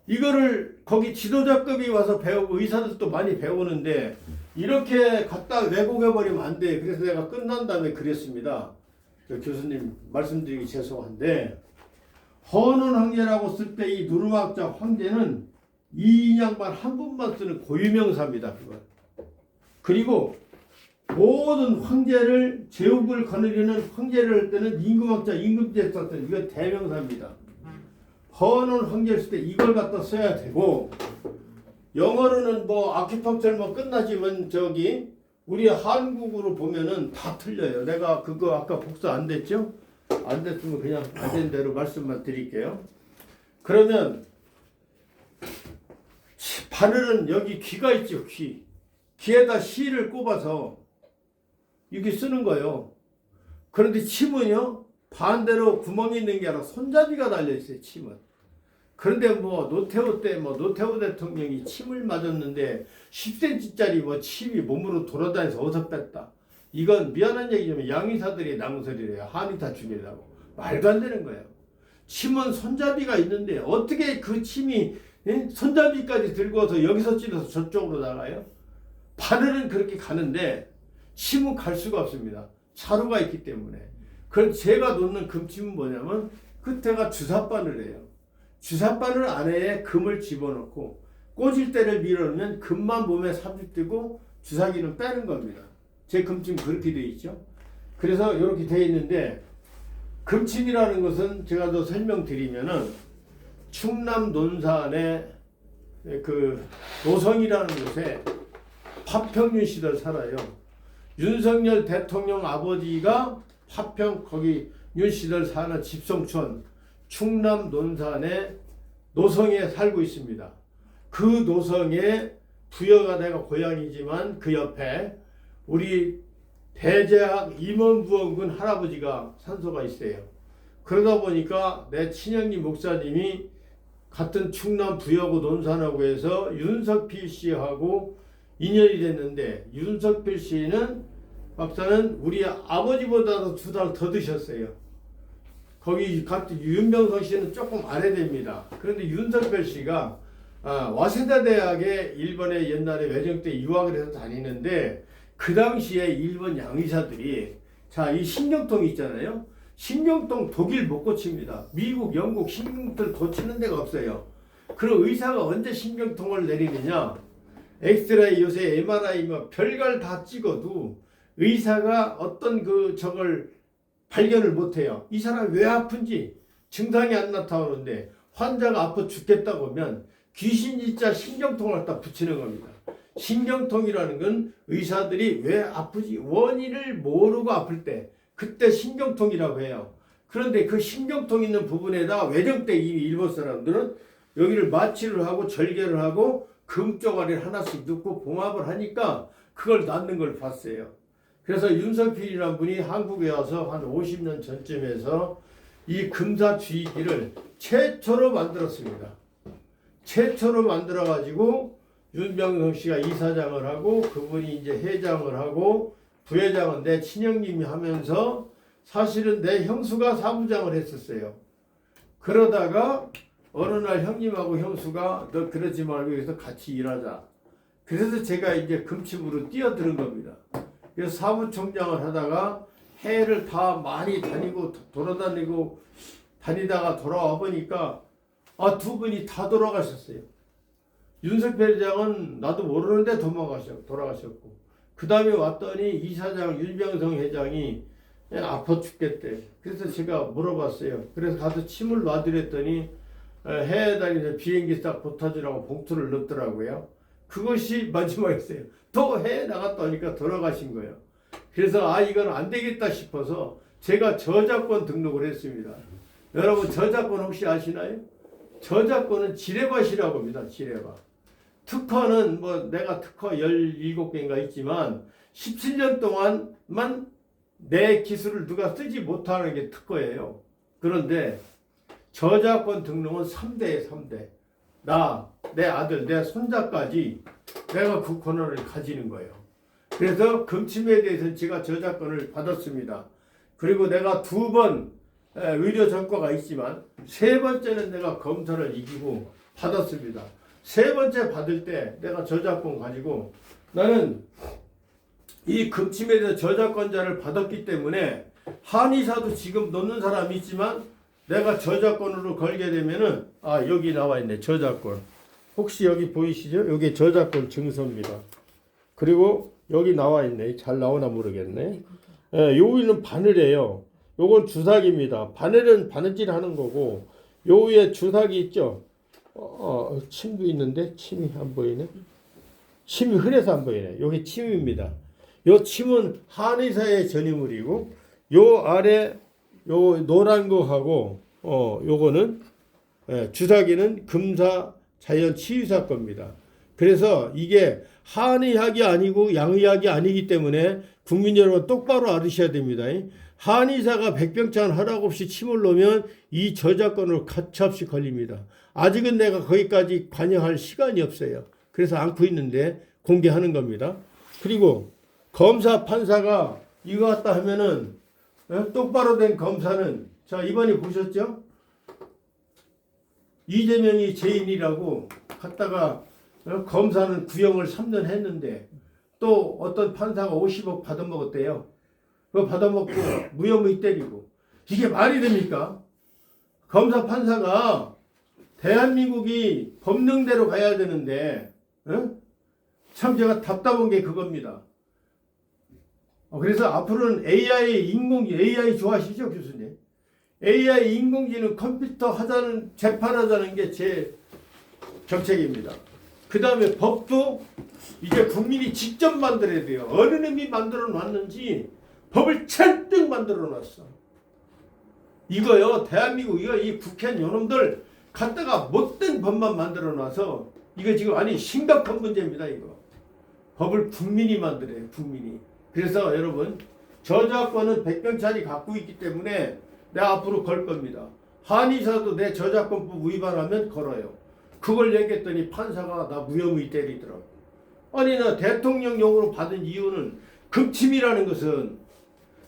이거를 거기 지도자급이 와서 배우고 의사들도 많이 배우는데 이렇게 갖다 왜곡해버리면 안 돼. 그래서 내가 끝난 다음에 그랬습니다. 교수님 말씀드리기 죄송한데 헌원 황제라고 쓸 때 이 누르막자 황제는 이 양반 한 분만 쓰는 고유명사입니다. 그건. 그리고 모든 황제를 제국을 거느리는 황제를 할 때는 임금학자 임금제 썼던 이거 대명사입니다. 헌원 황제를 쓸 때 이걸 갖다 써야 되고 영어로는 뭐 아큐펑처럼 끝나지만 저기 우리 한국으로 보면은 다 틀려요. 내가 그거 아까 복수 안 됐죠? 안 됐으면 그냥 안 된 대로 말씀만 드릴게요. 그러면 바늘은 여기 귀가 있죠. 귀에다 실을 꼽아서 이렇게 쓰는 거예요. 그런데 침은요 반대로 구멍이 있는 게 아니라 손잡이가 달려 있어요. 침은. 그런데 뭐 노태우 때 뭐 노태우 대통령이 침을 맞았는데 10cm짜리 뭐 침이 몸으로 돌아다녀서 어디서 뺐다. 이건 미안한 얘기지만 양의사들이 낭설이래요. 한의사 죽이려고. 말도 안 되는 거예요. 침은 손잡이가 있는데 어떻게 그 침이 손잡이까지 들고서 여기서 찔러서 저쪽으로 나가요? 바늘은 그렇게 가는데 침은 갈 수가 없습니다. 자루가 있기 때문에. 그럼 제가 놓는 금침은 뭐냐면 끝에가 주사바늘이에요. 주사바늘 안에 금을 집어넣고 꽂을 때를 밀어넣으면 금만 몸에 삽입되고 주사기는 빼는 겁니다. 제 금침 그렇게 되어 있죠. 그래서 이렇게 되어 있는데 금침이라는 것은 제가 더 설명드리면은 충남 논산의 그 노성이라는 곳에 파평윤 시절 살아요. 윤석열 대통령 아버지가 파평 거기 윤 시절 사는 집성촌 충남 논산의 노성에 살고 있습니다. 그 노성에 부여가 내가 고향이지만 그 옆에 우리 대제학 임원부원군 할아버지가 산소가 있어요. 그러다 보니까 내 친형님 목사님이 같은 충남 부여구 논산하고 해서 윤석필 씨하고 인연이 됐는데 윤석필 씨는 박사는 우리 아버지보다도 2달 더 드셨어요. 거기 같은 윤병성 씨는 조금 아래 됩니다. 그런데 윤석필 씨가 와세다 대학에 일본에 옛날에 외정 때 유학을 해서 다니는데 그 당시에 일본 양의사들이 자, 이 신경통 있잖아요. 신경통 독일 못 고칩니다. 미국, 영국 신경통을 고치는 데가 없어요. 그럼 의사가 언제 신경통을 내리느냐? 엑스레이 요새 MRI 뭐 별걸 다 찍어도 의사가 어떤 저걸 발견을 못해요. 이 사람이 왜 아픈지 증상이 안 나타나는데 환자가 아파 죽겠다고 하면 귀신짓자 신경통을 갖다 붙이는 겁니다. 신경통이라는 건 의사들이 왜 아프지 원인을 모르고 아플 때 그때 신경통이라고 해요. 그런데 그 신경통 있는 부분에다 외정 때 이 일본 사람들은 여기를 마취를 하고 절개를 하고 금쪽알을 하나씩 넣고 봉합을 하니까 그걸 낫는 걸 봤어요. 그래서 윤석필이라는 분이 한국에 와서 한 50년 전쯤에서 이 금사주의기를 최초로 만들었습니다. 최초로 만들어가지고 윤병성 씨가 이사장을 하고 그분이 이제 회장을 하고 부회장은 내 친형님이 하면서 사실은 내 형수가 사무장을 했었어요. 그러다가 어느 날 형님하고 형수가 너 그러지 말고 여기서 같이 일하자. 그래서 제가 이제 금침으로 뛰어드는 겁니다. 그래서 사무총장을 하다가 해를 다 많이 다니고 돌아다니고 다니다가 돌아와 보니까 2분이 다 돌아가셨어요. 윤석필 회장은 나도 모르는데 돌아가셨고 그 다음에 왔더니 이사장 윤병성 회장이 아파 죽겠대. 그래서 제가 물어봤어요. 그래서 가서 침을 놔드렸더니 해외 다니면서 비행기 딱 보타주라고 봉투를 넣더라고요. 그것이 마지막이었어요. 또 해외 나갔다 오니까 돌아가신 거예요. 그래서 이건 안 되겠다 싶어서 제가 저작권 등록을 했습니다. 여러분 저작권 혹시 아시나요? 저작권은 지뢰밭이라고 합니다. 지뢰밭. 특허는 뭐 내가 특허 17개인가 있지만 17년 동안만 내 기술을 누가 쓰지 못하는 게 특허예요. 그런데 저작권 등록은 3대에 3대. 내 아들, 내 손자까지 내가 그 권한을 가지는 거예요. 그래서 금침에 대해서는 제가 저작권을 받았습니다. 그리고 내가 2번 의료 전과가 있지만 3번째는 내가 검사를 이기고 받았습니다. 3번째 받을 때 내가 저작권 가지고 나는 이 금침에 대해서 저작권자를 받았기 때문에 한의사도 지금 넣는 사람이 있지만 내가 저작권으로 걸게 되면은 여기 나와 있네. 저작권. 혹시 여기 보이시죠? 여기 저작권 증서입니다. 그리고 여기 나와 있네. 잘 나오나 모르겠네. 여기는 바늘이에요. 요건 주사기입니다. 바늘은 바느질 하는 거고 요 위에 주사기 있죠? 침도 있는데 침이 안 보이네. 침이 흐려서 안 보이네. 여기 침입니다. 요 침은 한의사의 전유물이고 요 아래 요 노란 거하고 요거는 주사기는 금사 자연 치유사 겁니다. 그래서 이게 한의학이 아니고 양의학이 아니기 때문에 국민 여러분 똑바로 알으셔야 됩니다. 한의사가 백병찬 허락 없이 침을 놓으면 이 저작권을 가차없이 걸립니다. 아직은 내가 거기까지 관여할 시간이 없어요. 그래서 안고 있는데 공개하는 겁니다. 그리고 검사 판사가 이거 갖다 하면은 똑바로 된 검사는 자 이번에 보셨죠? 이재명이 죄인이라고 갖다가 검사는 구형을 3년 했는데 또 어떤 판사가 50억 받아먹었대요. 그거 받아먹고 무혐의 때리고 이게 말이 됩니까? 검사 판사가 대한민국이 법령대로 가야 되는데 참 제가 답답한 게 그겁니다. 그래서 앞으로는 AI 좋아하시죠 교수님? AI 인공지능 컴퓨터 하자는 재판하자는 게 제 정책입니다. 그 다음에 법도 이제 국민이 직접 만들어야 돼요. 어느 놈이 만들어 놨는지 법을 잔뜩 만들어 놨어. 이거요 대한민국 이 국회의원 요놈들 갖다가 못된 법만 만들어 놔서 이거 지금 아니 심각한 문제입니다. 이거 법을 국민이 만들어요. 국민이. 그래서 여러분 저작권은 백병찬이 갖고 있기 때문에 내가 앞으로 걸 겁니다. 한의사도 내 저작권법 위반하면 걸어요. 그걸 얘기했더니 판사가 나 무혐의 때리더라고. 아니 나 대통령령으로 받은 이유는 금침이라는 것은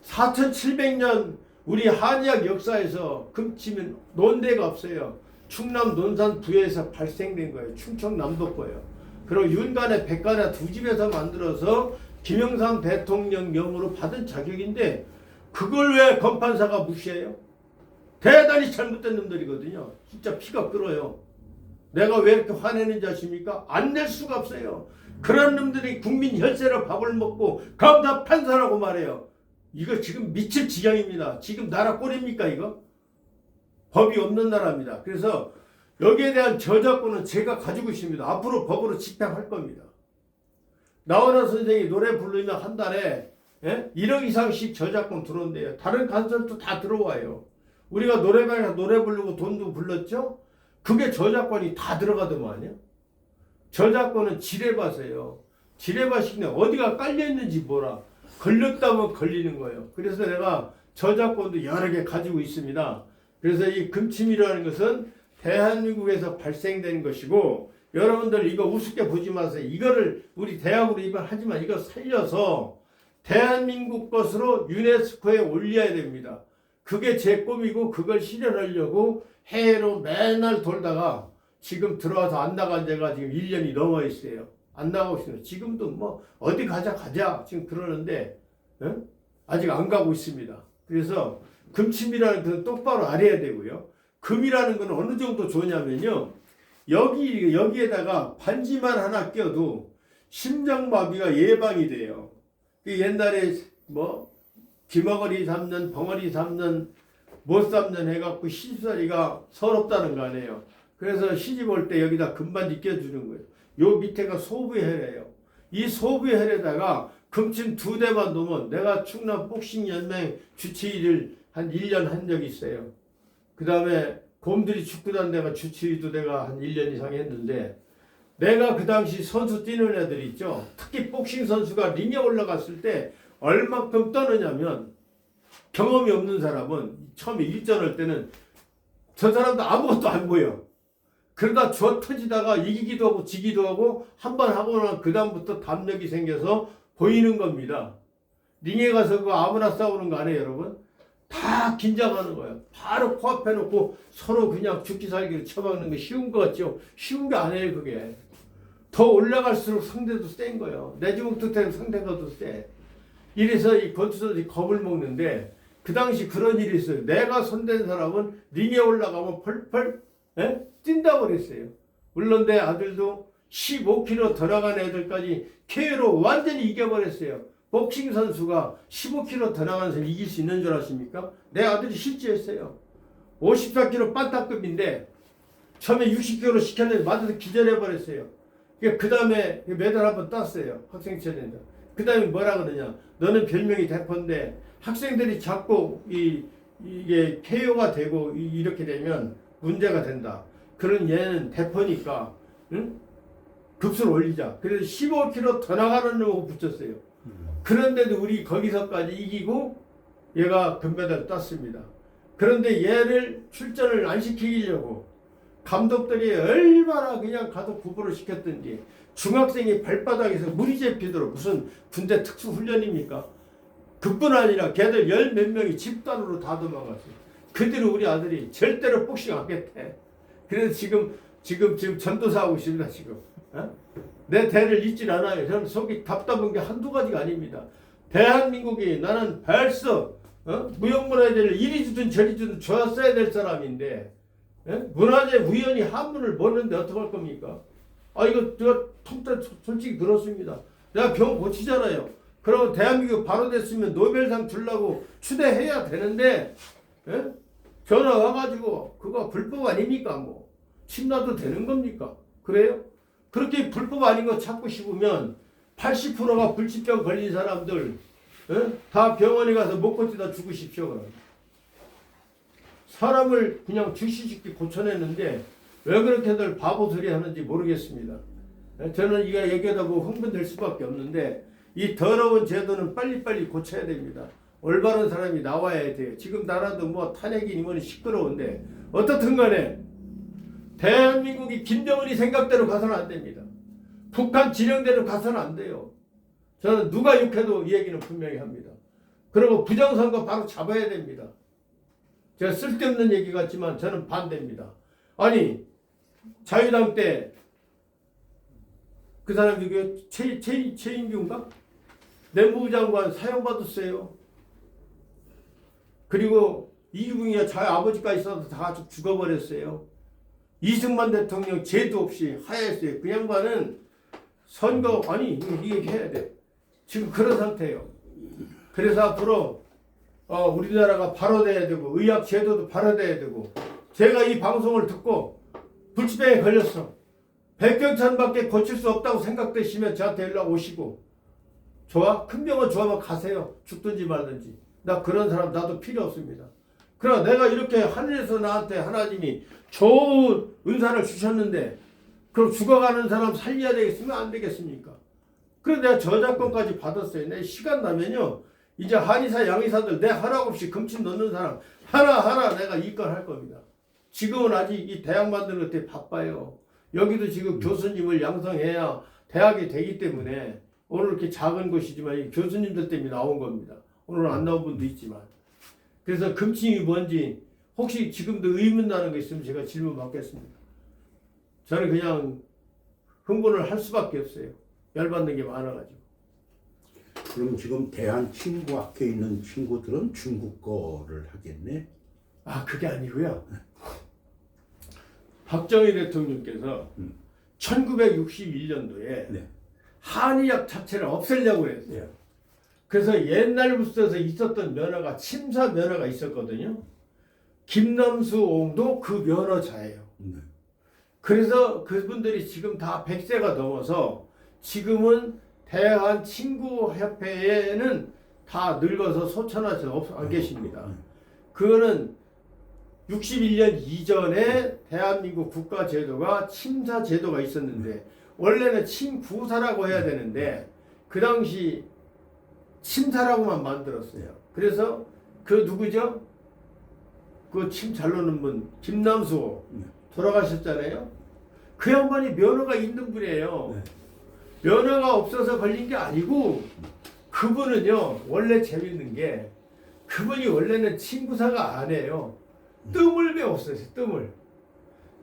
4700년 우리 한의학 역사에서 금침은 논대가 없어요. 충남 논산 부여에서 발생된 거예요. 충청남도 거예요. 그리고 윤간의 백간의 두 집에서 만들어서 김영삼 대통령령으로 받은 자격인데 그걸 왜 검판사가 무시해요? 대단히 잘못된 놈들이거든요. 진짜 피가 끓어요. 내가 왜 이렇게 화내는지 아십니까? 안 낼 수가 없어요. 그런 놈들이 국민 혈세로 밥을 먹고 검사 판사라고 말해요. 이거 지금 미칠 지경입니다. 지금 나라 꼴입니까 이거? 법이 없는 나라입니다. 그래서 여기에 대한 저작권은 제가 가지고 있습니다. 앞으로 법으로 집행할 겁니다. 나훈아 선생이 노래 부르면 한 달에 1억 이상씩 저작권 들어온대요. 다른 가수들도 다 들어와요. 우리가 노래방에서 노래 부르고 돈도 불렀죠? 그게 저작권이 다 들어가더만요. 저작권은 지뢰밭이에요. 지뢰밭이네 어디가 깔려있는지 뭐라. 걸렸다면 걸리는 거예요. 그래서 내가 저작권도 여러 개 가지고 있습니다. 그래서 이 금침이라는 것은 대한민국에서 발생된 것이고 여러분들 이거 우습게 보지 마세요. 이거를 우리 대학으로 입안하지만 이거 살려서 대한민국 것으로 유네스코에 올려야 됩니다. 그게 제 꿈이고 그걸 실현하려고 해외로 맨날 돌다가 지금 들어와서 안 나간 지가 지금 1년이 넘어 있어요. 안 나가고 있습니다. 지금도 뭐 어디 가자 지금 그러는데 아직 안 가고 있습니다. 그래서 금침이라는 것은 똑바로 알아야 되고요. 금이라는 건 어느 정도 좋냐면요. 여기에다가 반지만 하나 껴도 심장마비가 예방이 돼요. 옛날에 뭐 귀머거리 삼는 벙어리 삼는 못 삼는 해갖고 시집살이가 서럽다는 거 아니에요. 그래서 시집 올 때 여기다 금반지 껴주는 거예요. 요 밑에가 소부혈이에요. 이 소부혈에다가 금침 2대만 놓으면 내가 충남 복싱연맹 주치의를 한 1년 한 적이 있어요. 그 다음에 곰들이 축구단 내가 주치의도 내가 한 1년 이상 했는데 내가 그 당시 선수 뛰는 애들 있죠. 특히 복싱 선수가 링에 올라갔을 때 얼만큼 떠느냐면 경험이 없는 사람은 처음에 일전할 때는 저 사람도 아무것도 안 보여. 그러다 줘 터지다가 이기기도 하고 지기도 하고 한 번 하고 나면 그 다음부터 담력이 생겨서 보이는 겁니다. 링에 가서 그거 아무나 싸우는 거 아니에요 여러분? 다 긴장하는 거예요. 바로 코앞에 놓고 서로 그냥 죽기 살기를 쳐박는 게 쉬운 거 같죠? 쉬운 게 아니에요 그게. 더 올라갈수록 상대도 센 거예요. 내 주먹도 된 상대가 더 세. 이래서 이 권투선수들이 겁을 먹는데 그 당시 그런 일이 있어요. 내가 손댄 사람은 링에 올라가면 펄펄 뛴다고 그랬어요. 물론 내 아들도 15kg 더 나간 애들까지 KO로 완전히 이겨버렸어요. 복싱 선수가 15kg 더 나간 사람 이길 수 있는 줄 아십니까? 내 아들이 실제했어요. 54kg 반타급인데 처음에 60kg 시켰는데 맞아서 기절해버렸어요. 그 다음에 메달 한번 땄어요. 학생체전에서. 그 다음에 뭐라 그러냐. 너는 별명이 대포인데 학생들이 자꾸 이게 KO가 되고 이렇게 되면 문제가 된다. 그런 얘는 대포니까 응? 급수를 올리자. 그래서 15km 더 나가는 놈하고 붙였어요. 그런데도 우리 거기서까지 이기고 얘가 금메달 땄습니다. 그런데 얘를 출전을 안 시키려고 감독들이 얼마나 그냥 가서 구보를 시켰던지 중학생이 발바닥에서 물이 잡히도록 무슨 군대 특수훈련입니까? 그뿐 아니라 걔들 열 몇 명이 집단으로 다 도망갔어요. 그대로 우리 아들이 절대로 복싱 안 하겠대. 그래서 지금 전도사하고 있습니다. 지금 내 대를 잊질 않아요. 저는 속이 답답한 게 한두 가지가 아닙니다. 대한민국이 나는 벌써 무형문화재를 이리 주든 저리 주든 줬어야 될 사람인데 문화재 위원이 한문을 모르는데 어떡할 겁니까? 이거 제가 솔직히 그렇습니다. 내가 병 고치잖아요. 그러면 대한민국 바로 됐으면 노벨상 주려고 추대해야 되는데 전화 와가지고 그거 불법 아닙니까? 뭐 침놔도 되는 겁니까? 그래요? 그렇게 불법 아닌 거 찾고 싶으면 80%가 불치병 걸린 사람들 다 병원에 가서 못 고치다 죽으십시오. 그럼. 사람을 그냥 주시쉽게 고쳐내는데 왜 그렇게들 바보 소리 하는지 모르겠습니다. 저는 이거 얘기하다 보면 흥분될 수밖에 없는데 이 더러운 제도는 빨리빨리 고쳐야 됩니다. 올바른 사람이 나와야 돼요. 지금 나라도 뭐 탄핵이니 뭐니 시끄러운데 어떻든 간에 대한민국이 김정은이 생각대로 가서는 안 됩니다. 북한 진영대로 가서는 안 돼요. 저는 누가 욕해도 이 얘기는 분명히 합니다. 그리고 부정선거 바로 잡아야 됩니다. 제가 쓸데없는 얘기 같지만 저는 반대입니다. 아니 자유당 때 그 사람 누구예요? 최인규인가? 내무부 장관 사형받았어요. 그리고 이규봉이가 자기 아버지까지 있어서 다 죽어버렸어요. 이승만 대통령 죄도 없이 하야했어요. 그 양반은 선거 아니 이거 얘기해야 돼. 지금 그런 상태예요. 그래서 앞으로 우리나라가 발효돼야 되고 의학 제도도 발효돼야 되고 제가 이 방송을 듣고 불치병에 걸렸어. 백경찬밖에 고칠 수 없다고 생각되시면 저한테 연락 오시고 좋아? 큰 병원 좋아하면 가세요. 죽든지 말든지. 나 그런 사람 나도 필요 없습니다. 그러나 내가 이렇게 하늘에서 나한테 하나님이 좋은 은사를 주셨는데 그럼 죽어가는 사람 살려야 되겠으면 안 되겠습니까? 그래서 내가 저작권까지 받았어요. 내 시간 나면요. 이제 한의사 양의사들 내 허락 없이 금친 넣는 사람 하나하나 내가 입건할 겁니다. 지금은 아직 이 대학 만드는 것 때문에 바빠요. 여기도 지금 교수님을 양성해야 대학이 되기 때문에 오늘 이렇게 작은 곳이지만 이 교수님들 때문에 나온 겁니다. 오늘 안 나온 분도 있지만. 그래서 금침이 뭔지 혹시 지금도 의문 나는 거 있으면 제가 질문 받겠습니다. 저는 그냥 흥분을 할 수밖에 없어요. 열받는 게 많아가지고. 그럼 지금 대한친구학회에 있는 친구들은 중국 거를 하겠네? 그게 아니고요. 박정희 대통령께서 1961년도에 네. 한의학 자체를 없애려고 했어요. 그래서 옛날부터 있었던 면허가 침사 면허가 있었거든요. 김남수 옹도 그 면허자예요. 네. 그래서 그분들이 지금 다 100세가 넘어서 지금은 대한친구협회에는 다 늙어서 소천하셔서 안 계십니다. 그거는 61년 이전에 대한민국 국가제도가 침사제도가 있었는데 원래는 침구사라고 해야 되는데 그 당시 침사라고만 만들었어요. 그래서 그 누구죠? 그 침 잘 노는 분 김남수 돌아가셨잖아요. 그 양반이 면허가 있는 분이에요. 네. 면허가 없어서 걸린 게 아니고 그분은요 원래 재밌는 게 그분이 원래는 침구사가 아니에요. 뜸을 배웠어요.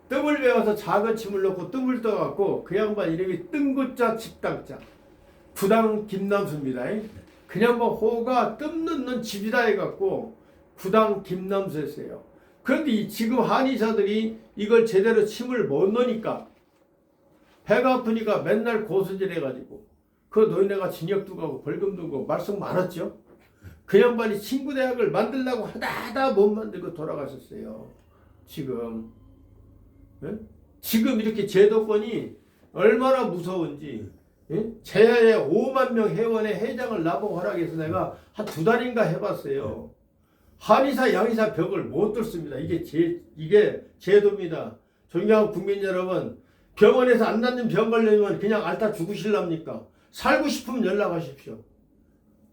뜸을 배워서 작은 침을 넣고 뜸을 떠갖고 그 양반 이름이 뜬구자 집당자 구당 김남수입니다. 그냥 뭐 호가 뜸 넣는 집이다 해갖고 구당 김남수였어요. 그런데 지금 한의사들이 이걸 제대로 침을 못 넣으니까 배가 아프니까 맨날 고수질 해가지고 그 노인네가 징역도 가고 벌금도 가고 말썽 많았죠. 그 양반이 친구대학을 만들려고 하다 못 만들고 돌아가셨어요. 지금 지금 이렇게 제도권이 얼마나 무서운지 제야에 5만 명 회원의 회장을 나보고 하라고 해서 내가 한 2달인가 해봤어요. 한의사 양의사 벽을 못 뚫습니다. 이게 제도입니다. 존경하는 국민 여러분, 병원에서 안 낫는 병 걸리면 그냥 앓다 죽으실랍니까? 살고 싶으면 연락하십시오.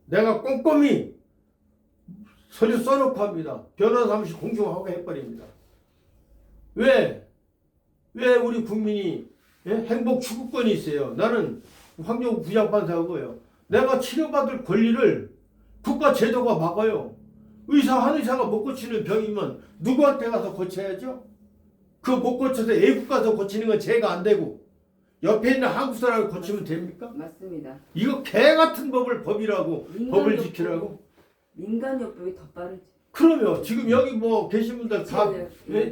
내가 꼼꼼히 서류 써놓고 합니다. 변호사 사무실 공증하고 해버립니다. 왜 우리 국민이 행복 추구권이 있어요. 나는 황교안 부장판사고요. 내가 치료받을 권리를 국가 제도가 막아요. 한의사가 못 고치는 병이면 누구한테 가서 고쳐야죠? 그 못 고쳐서 외국 가서 고치는 건 제가 안 되고 옆에 있는 한국 사람을 고치면 됩니까? 맞습니다. 이거 개 같은 법이라고 법을 지키라고. 민간요법이 더 빠르지. 그러면 지금 여기 뭐 계신 분들 다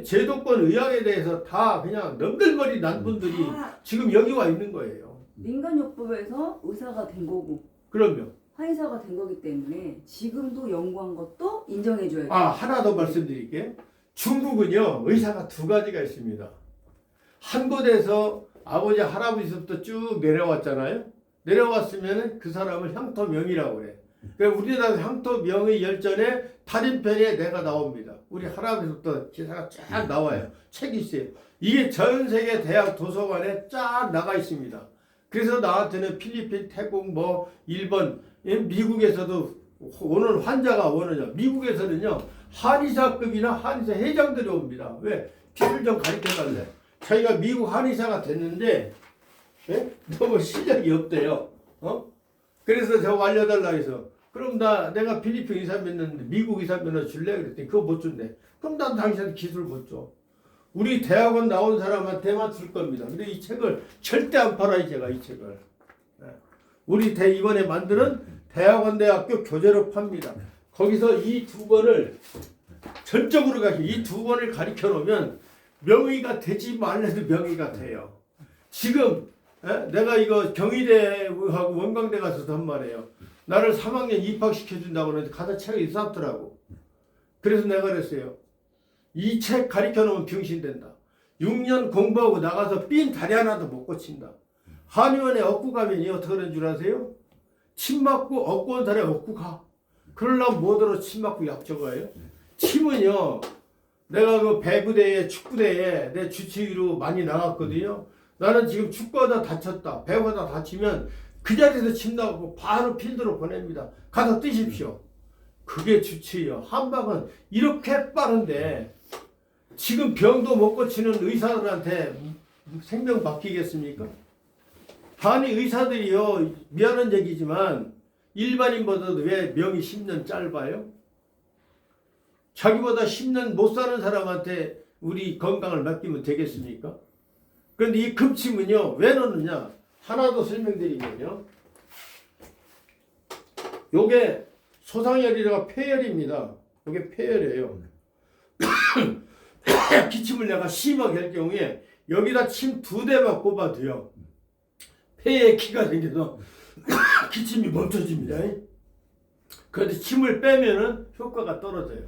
제도권 의학에 대해서 다 그냥 넘들머리 난 분들이 다 지금 여기 와 있는 거예요. 민간요법에서 의사가 된 거고 그러면 한의사가 된 거기 때문에 지금도 연구한 것도 인정해줘야 돼. 하나 더 말씀드릴게요. 중국은요 의사가 두 가지가 있습니다. 한 곳에서 아버지 할아버지부터 쭉 내려왔잖아요. 내려왔으면 그 사람을 향토명이라고 그래. 그러니까 우리나라 향토명의 열전에 달인편에 내가 나옵니다. 우리 할아버지부터 기사가 쫙 나와요. 책이 있어요. 이게 전 세계 대학 도서관에 쫙 나가 있습니다. 그래서 나한테는 필리핀, 태국, 뭐 일본, 미국에서도 오는 환자가 오느냐. 미국에서는요 한의사급이나 한의사 회장들이 옵니다. 왜? 피를 좀 가르쳐달래. 자기가 미국 한의사가 됐는데 너무 실력이 없대요. 그래서 저거 알려달라 해서 그럼 내가 필리핀 의사 맺는데 미국 의사 면허 줄래? 그랬더니 그거 못 준대. 그럼 난 당신한테 기술 못 줘. 우리 대학원 나온 사람한테만 줄 겁니다. 근데 이 책을 절대 안 팔아요. 제가 이 책을. 우리 이번에 만드는 대학원 대학교 교재로 팝니다. 거기서 이 두 권을 전적으로 이 두 권을 가르쳐 놓으면 명의가 되지 말래도 명의가 돼요. 지금 내가 이거 경희대하고 원광대 가서 한 말이에요. 나를 3학년 입학시켜준다고 하는데 가서 책을 쌓더라고. 그래서 내가 그랬어요. 이 책 가르쳐 놓으면 병신된다. 6년 공부하고 나가서 삔 다리 하나도 못 고친다. 한의원에 업고 가면 어떻게 하는 줄 아세요? 침 맞고 업고 온 사람이 업고 가. 그러려면 뭐더러 침 맞고 약 적어요? 침은요. 내가 그 배구대회 축구대회에 내 주치의로 많이 나갔거든요. 나는 지금 축구하다 다쳤다. 배구하다 다치면 그 자리에서 침 나가고 바로 필드로 보냅니다. 가서 뛰십시오. 그게 주치의요. 한방은 이렇게 빠른데 지금 병도 못 고치는 의사들한테 생명 맡기겠습니까? 한의 의사들이요. 미안한 얘기지만 일반인보다도 왜 명이 10년 짧아요? 자기보다 10년 못 사는 사람한테 우리 건강을 맡기면 되겠습니까? 그런데 이 금침은요. 왜 넣느냐? 하나 더 설명드리면요. 요게 소상열이라고 폐열입니다. 요게 폐열이에요. 기침을 내가 심하게 할 경우에 여기다 침 2대만 꼽아도요. 폐에 키가 생겨서 기침이 멈춰집니다. 그런데 침을 빼면은 효과가 떨어져요.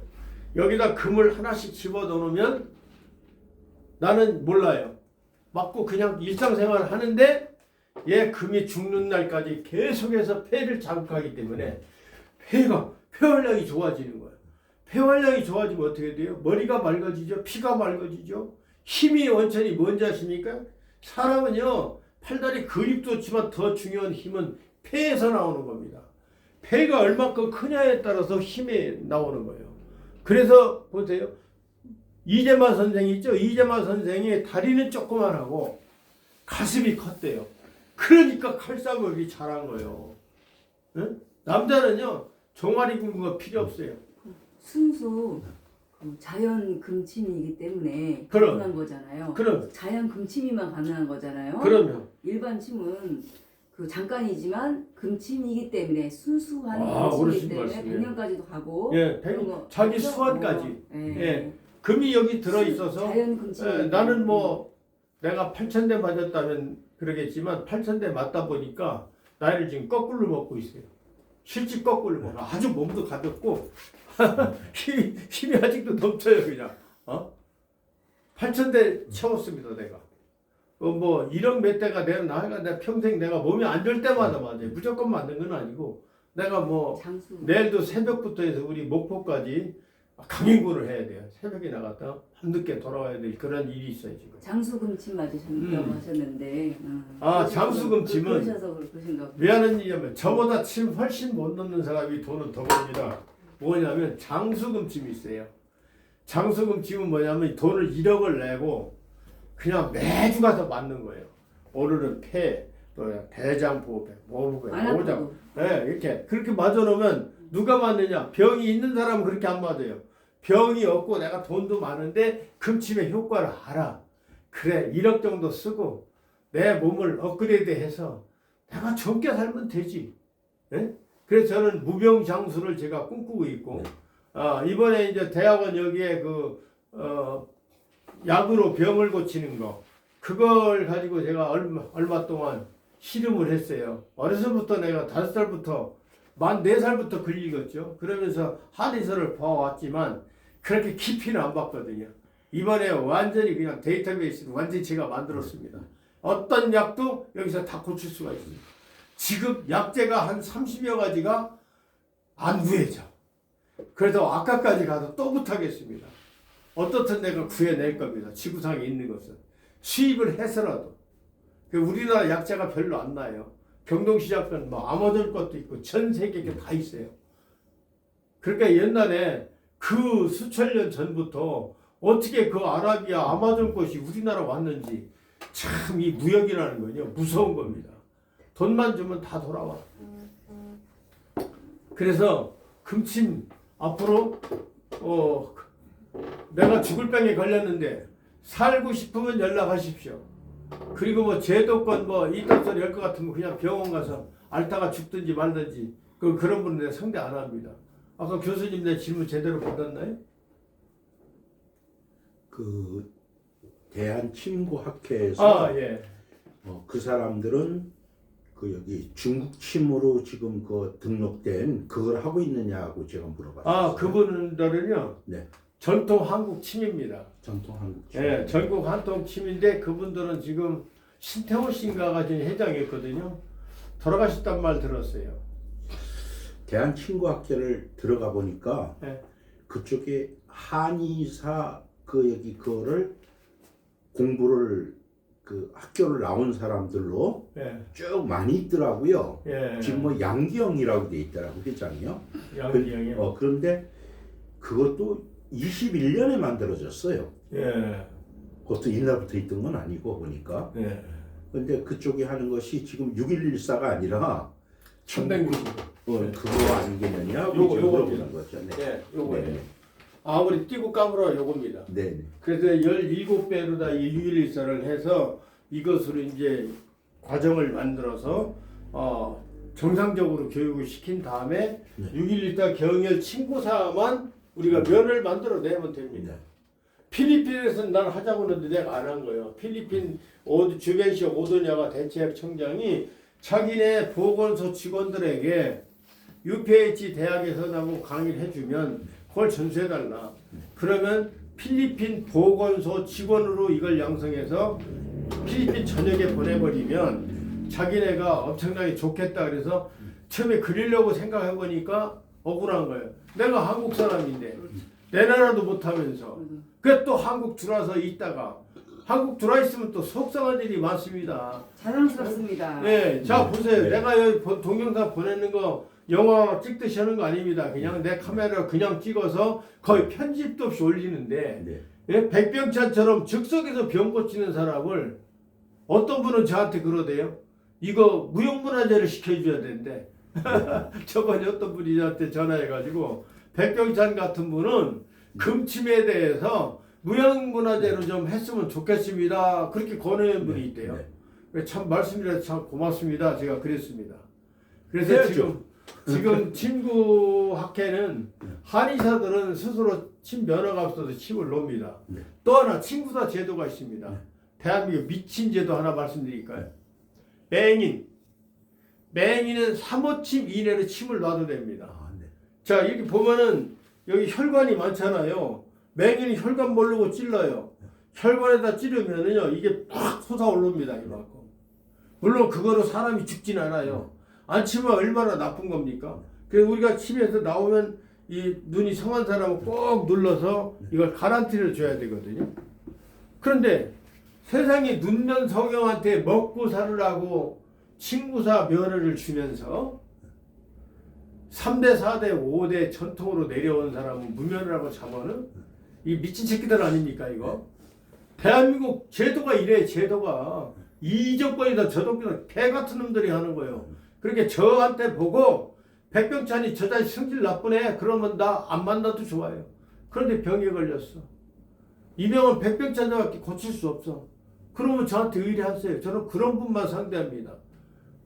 여기다 금을 하나씩 집어넣으면 나는 몰라요. 맞고 그냥 일상생활을 하는데 얘 금이 죽는 날까지 계속해서 폐를 자극하기 때문에 폐활량이 좋아지는 거예요. 폐활량이 좋아지면 어떻게 돼요? 머리가 맑아지죠. 피가 맑아지죠. 힘이 원천이 뭔지 아십니까? 사람은요. 팔다리 근육도 좋지만 더 중요한 힘은 폐에서 나오는 겁니다. 폐가 얼마큼 크냐에 따라서 힘이 나오는 거예요. 그래서 보세요. 이재마 선생이 있죠. 이재마 선생이 다리는 조그만하고 가슴이 컸대요. 그러니까 칼싸움이 잘한 거예요. 응? 남자는요. 종아리 굵은 거 필요 없어요. 순수 자연 금침이기 때문에 그럼. 가능한 거잖아요. 그럼. 자연 금침이만 가능한 거잖아요. 그러면. 일반 침은 잠깐이지만 금침이기 때문에 순수한 어르신 금침이기 때문에 말씀이에요. 100년까지도 가고 예, 자기 그래서 수완까지. 예. 예. 금이 여기 들어있어서 자연 금침. 나는 뭐 내가 8,000대 맞았다면 그러겠지만 8,000대 맞다 보니까 나이를 지금 거꾸로 먹고 있어요. 실제 거꾸로 먹어. 아주 몸도 가볍고 힘이 아직도 넘쳐요 그냥. 8,000대 채웠습니다 내가. 뭐 1억 몇 대가 내가 평생 내가 몸이 안 좋을 때마다 맞아요. 무조건 맞는 건 아니고 내가 뭐 장수. 내일도 새벽부터 해서 우리 목포까지 강행군을 해야 돼요. 새벽에 나갔다 밤늦게 돌아와야 될 그런 일이 있어요 지금. 장수금침 맞으셨다고 하셨는데. 장수금침은 그러셔서 그러신가 보다. 왜 하느냐면 저보다 침 훨씬 못 넣는 사람이 돈을 더 벌니다. 뭐냐면 장수금침이 있어요. 장수금침은 뭐냐면 돈을 1억을 내고 그냥 매주 가서 맞는 거예요. 오늘은 폐, 또 대장포배, 모부배, 안 오장, 아파도. 네, 이렇게 그렇게 맞아놓으면 누가 맞느냐? 병이 있는 사람은 그렇게 안 맞아요. 병이 없고 내가 돈도 많은데 금침의 효과를 알아. 그래 1억 정도 쓰고 내 몸을 업그레이드해서 내가 젊게 살면 되지. 예? 그래서 저는 무병장수를 제가 꿈꾸고 있고 이번에 이제 대학원 여기에 약으로 병을 고치는 거 그걸 가지고 제가 얼마 동안 실험을 했어요. 어려서부터 내가 5살부터 만 4살부터 글 읽었죠. 그러면서 한의사를 봐왔지만 그렇게 깊이는 안 봤거든요. 이번에 완전히 그냥 데이터베이스를 완전히 제가 만들었습니다. 어떤 약도 여기서 다 고칠 수가 있습니다. 지금 약재가 한 30여 가지가 안 구해져. 그래서 아까까지 가서 또 못하겠습니다. 어떻든 내가 구해낼 겁니다. 지구상에 있는 것은. 수입을 해서라도. 우리나라 약재가 별로 안 나요. 경동시장은 뭐 아마존 것도 있고 전 세계에 다 있어요. 그러니까 옛날에 그 수천 년 전부터 어떻게 그 아라비아 아마존 것이 우리나라 왔는지 참 이 무역이라는 건요 무서운 겁니다. 돈만 주면 다 돌아와. 그래서 금침 앞으로 내가 죽을 병에 걸렸는데 살고 싶으면 연락하십시오. 그리고 뭐 제도권 뭐 이딴 소리 할 것 같으면 그냥 병원 가서 앓다가 죽든지 말든지 그런 분은 내가 상대 안 합니다. 아까 교수님 내 질문 제대로 받았나요? 그 대한침구학회에서 예. 그 사람들은 그 여기 중국 침으로 지금 그 등록된 그걸 하고 있느냐고 제가 물어봤어요. 그분들은요. 네. 전통 한국 침입니다. 전통 한국 침. 예, 전국 한통 침인데 그분들은 지금 신태호 씨인가가 지금 회장이었거든요. 돌아가셨단 말 들었어요. 대한침구학회를 들어가 보니까 네. 그쪽에 한의사 그 여기 그거를 공부를 그 학교를 나온 사람들로 예, 쭉 많이 있더라고요. 예. 지금 뭐 양기영이라고 돼 있더라고 회장이요. 양기영이요. 그런데 그것도 21년에 만들어졌어요. 예, 그것도 옛날부터 있던 건 아니고 보니까. 예. 근데 그쪽이 하는 것이 지금 6114가 아니라 360. 그거 아니겠느냐고 요거, 지금 요거. 물어보는 거죠. 네. 예, 요거예요. 네. 아무리 띄고 까불어 요겁니다. 네. 그래서 17배로 다 이 6114를 해서 이것으로 이제 과정을 만들어서 정상적으로 교육을 시킨 다음에 네. 6.1일다 경열 친구사만 우리가 면을 만들어내면 됩니다. 네. 필리핀에서는 난 하자고 했는데 내가 안 한 거예요. 필리핀 주벤시오 오도냐가 대체청장이 자기네 보건소 직원들에게 UPH 대학에서 나보고 강의를 해주면 그걸 전수해달라. 그러면 필리핀 보건소 직원으로 이걸 양성해서 필리핀 전역에 보내버리면 자기네가 엄청나게 좋겠다. 그래서 처음에 그리려고 생각해보니까 억울한 거예요. 내가 한국 사람인데 내 나라도 못하면서 그래 또 한국 들어와서 있다가 한국 들어와 있으면 또 속상한 일이 많습니다. 자랑스럽습니다. 네, 자 보세요. 네. 내가 여기 동영상 보내는 거 영화 찍듯이 하는 거 아닙니다. 그냥 내 카메라 그냥 찍어서 거의 편집도 없이 올리는데 네. 예? 백병찬처럼 즉석에서 병 고치는 사람을 어떤 분은 저한테 그러대요. 이거 무형문화재를 시켜줘야 되는데 저번에 어떤 분이 저한테 전화해가지고 백병찬 같은 분은 금침에 대해서 무형문화재로 좀 했으면 좋겠습니다. 그렇게 권하는 분이 있대요. 네. 참 말씀이라서 참 고맙습니다. 제가 그랬습니다. 그래서 해야죠. 지금 침구학회는 한의사들은 스스로 침 면허가 없어서 침을 놓습니다. 네. 또 하나 침구사 제도가 있습니다. 네. 대한민국 미친 제도 하나 말씀드릴까요? 맹인은 3호침 이내로 침을 놔도 됩니다. 아, 네. 자 이렇게 보면은 여기 혈관이 많잖아요. 맹인이 혈관 모르고 찔러요. 혈관에다 찌르면은요 이게 팍 솟아오릅니다 이만큼. 물론 그거로 사람이 죽진 않아요. 안 치면 얼마나 나쁜 겁니까? 그래서 우리가 침에서 나오면 이 눈이 성한 사람은 꼭 눌러서 이걸 가란티를 줘야 되거든요. 그런데 세상에 눈면 성형한테 먹고 살으라고 친구사 면허를 주면서 3대, 4대, 5대 전통으로 내려온 사람은 무면허라고 잡아는 이 미친 새끼들 아닙니까 이거? 대한민국 제도가 이래 제도가 이 정권이다 저 정권이다 개 같은 놈들이 하는 거예요. 그렇게 저한테 보고 백병찬이 저 자식 성질 나쁘네 그러면 나 안 만나도 좋아요. 그런데 병에 걸렸어. 이 병은 백병찬밖에 고칠 수 없어. 그러면 저한테 의뢰하세요. 저는 그런 분만 상대합니다.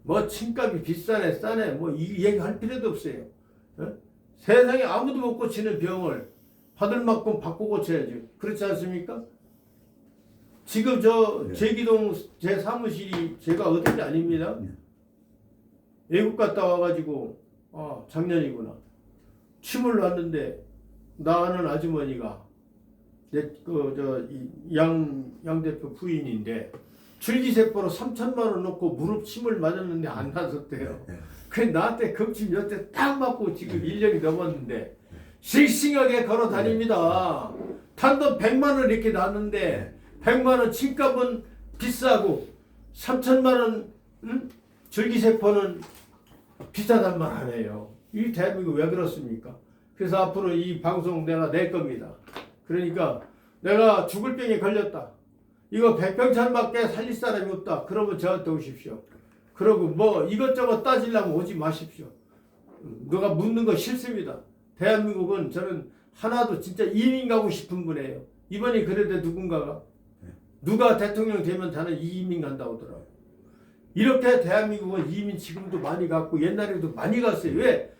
뭐 침값이 비싸네 싸네 뭐 이 얘기 할 필요도 없어요. 어? 세상에 아무도 못 고치는 병을 받을 만큼 받고 고쳐야지. 그렇지 않습니까? 지금 저 제기동 제 사무실이 제가 얻은 게 아닙니다. 외국 갔다 와가지고 작년이구나. 침을 놨는데 나 아는 아주머니가 양 대표 부인인데 줄기세포로 3천만 원 넣고 무릎 침을 맞았는데 안 나섰대요. 그래 나한테 금침 여태 딱 맞고 지금 1년이 넘었는데 싱싱하게 걸어 다닙니다. 단돈 100만 원 이렇게 났는데 100만 원 침값은 비싸고 3천만 원 줄기세포는 비싸단 말 하네요. 이 대한민국 왜 그렇습니까? 그래서 앞으로 이 방송 내가 낼 겁니다. 그러니까 내가 죽을 병에 걸렸다. 이거 백병찬밖에 살릴 사람이 없다. 그러면 저한테 오십시오. 그러고 뭐 이것저것 따지려면 오지 마십시오. 누가 묻는 거 싫습니다. 대한민국은 저는 하나도 진짜 이민 가고 싶은 분이에요. 이번에 그래도 누군가가 누가 대통령 되면 다는 이민 간다고 하더라고요. 이렇게 대한민국은 이민 지금도 많이 갔고 옛날에도 많이 갔어요. 왜?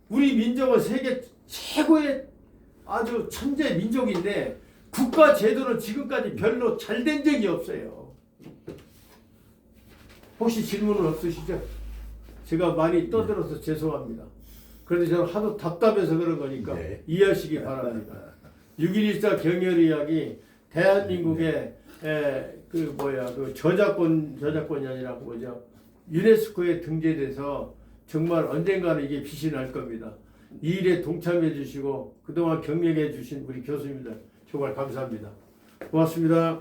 우리 민족은 세계 최고의 아주 천재 민족인데 국가 제도는 지금까지 별로 잘 된 적이 없어요. 혹시 질문은 없으시죠? 제가 많이 떠들어서 죄송합니다. 그런데 저는 하도 답답해서 그런 거니까 이해하시기 바랍니다. 6114 경혈의학이 대한민국의 그 저작권이 아니라 뭐죠? 유네스코에 등재돼서 정말 언젠가는 이게 빛이 날 겁니다. 이 일에 동참해 주시고 그동안 경력해 주신 우리 교수님들 정말 감사합니다. 고맙습니다.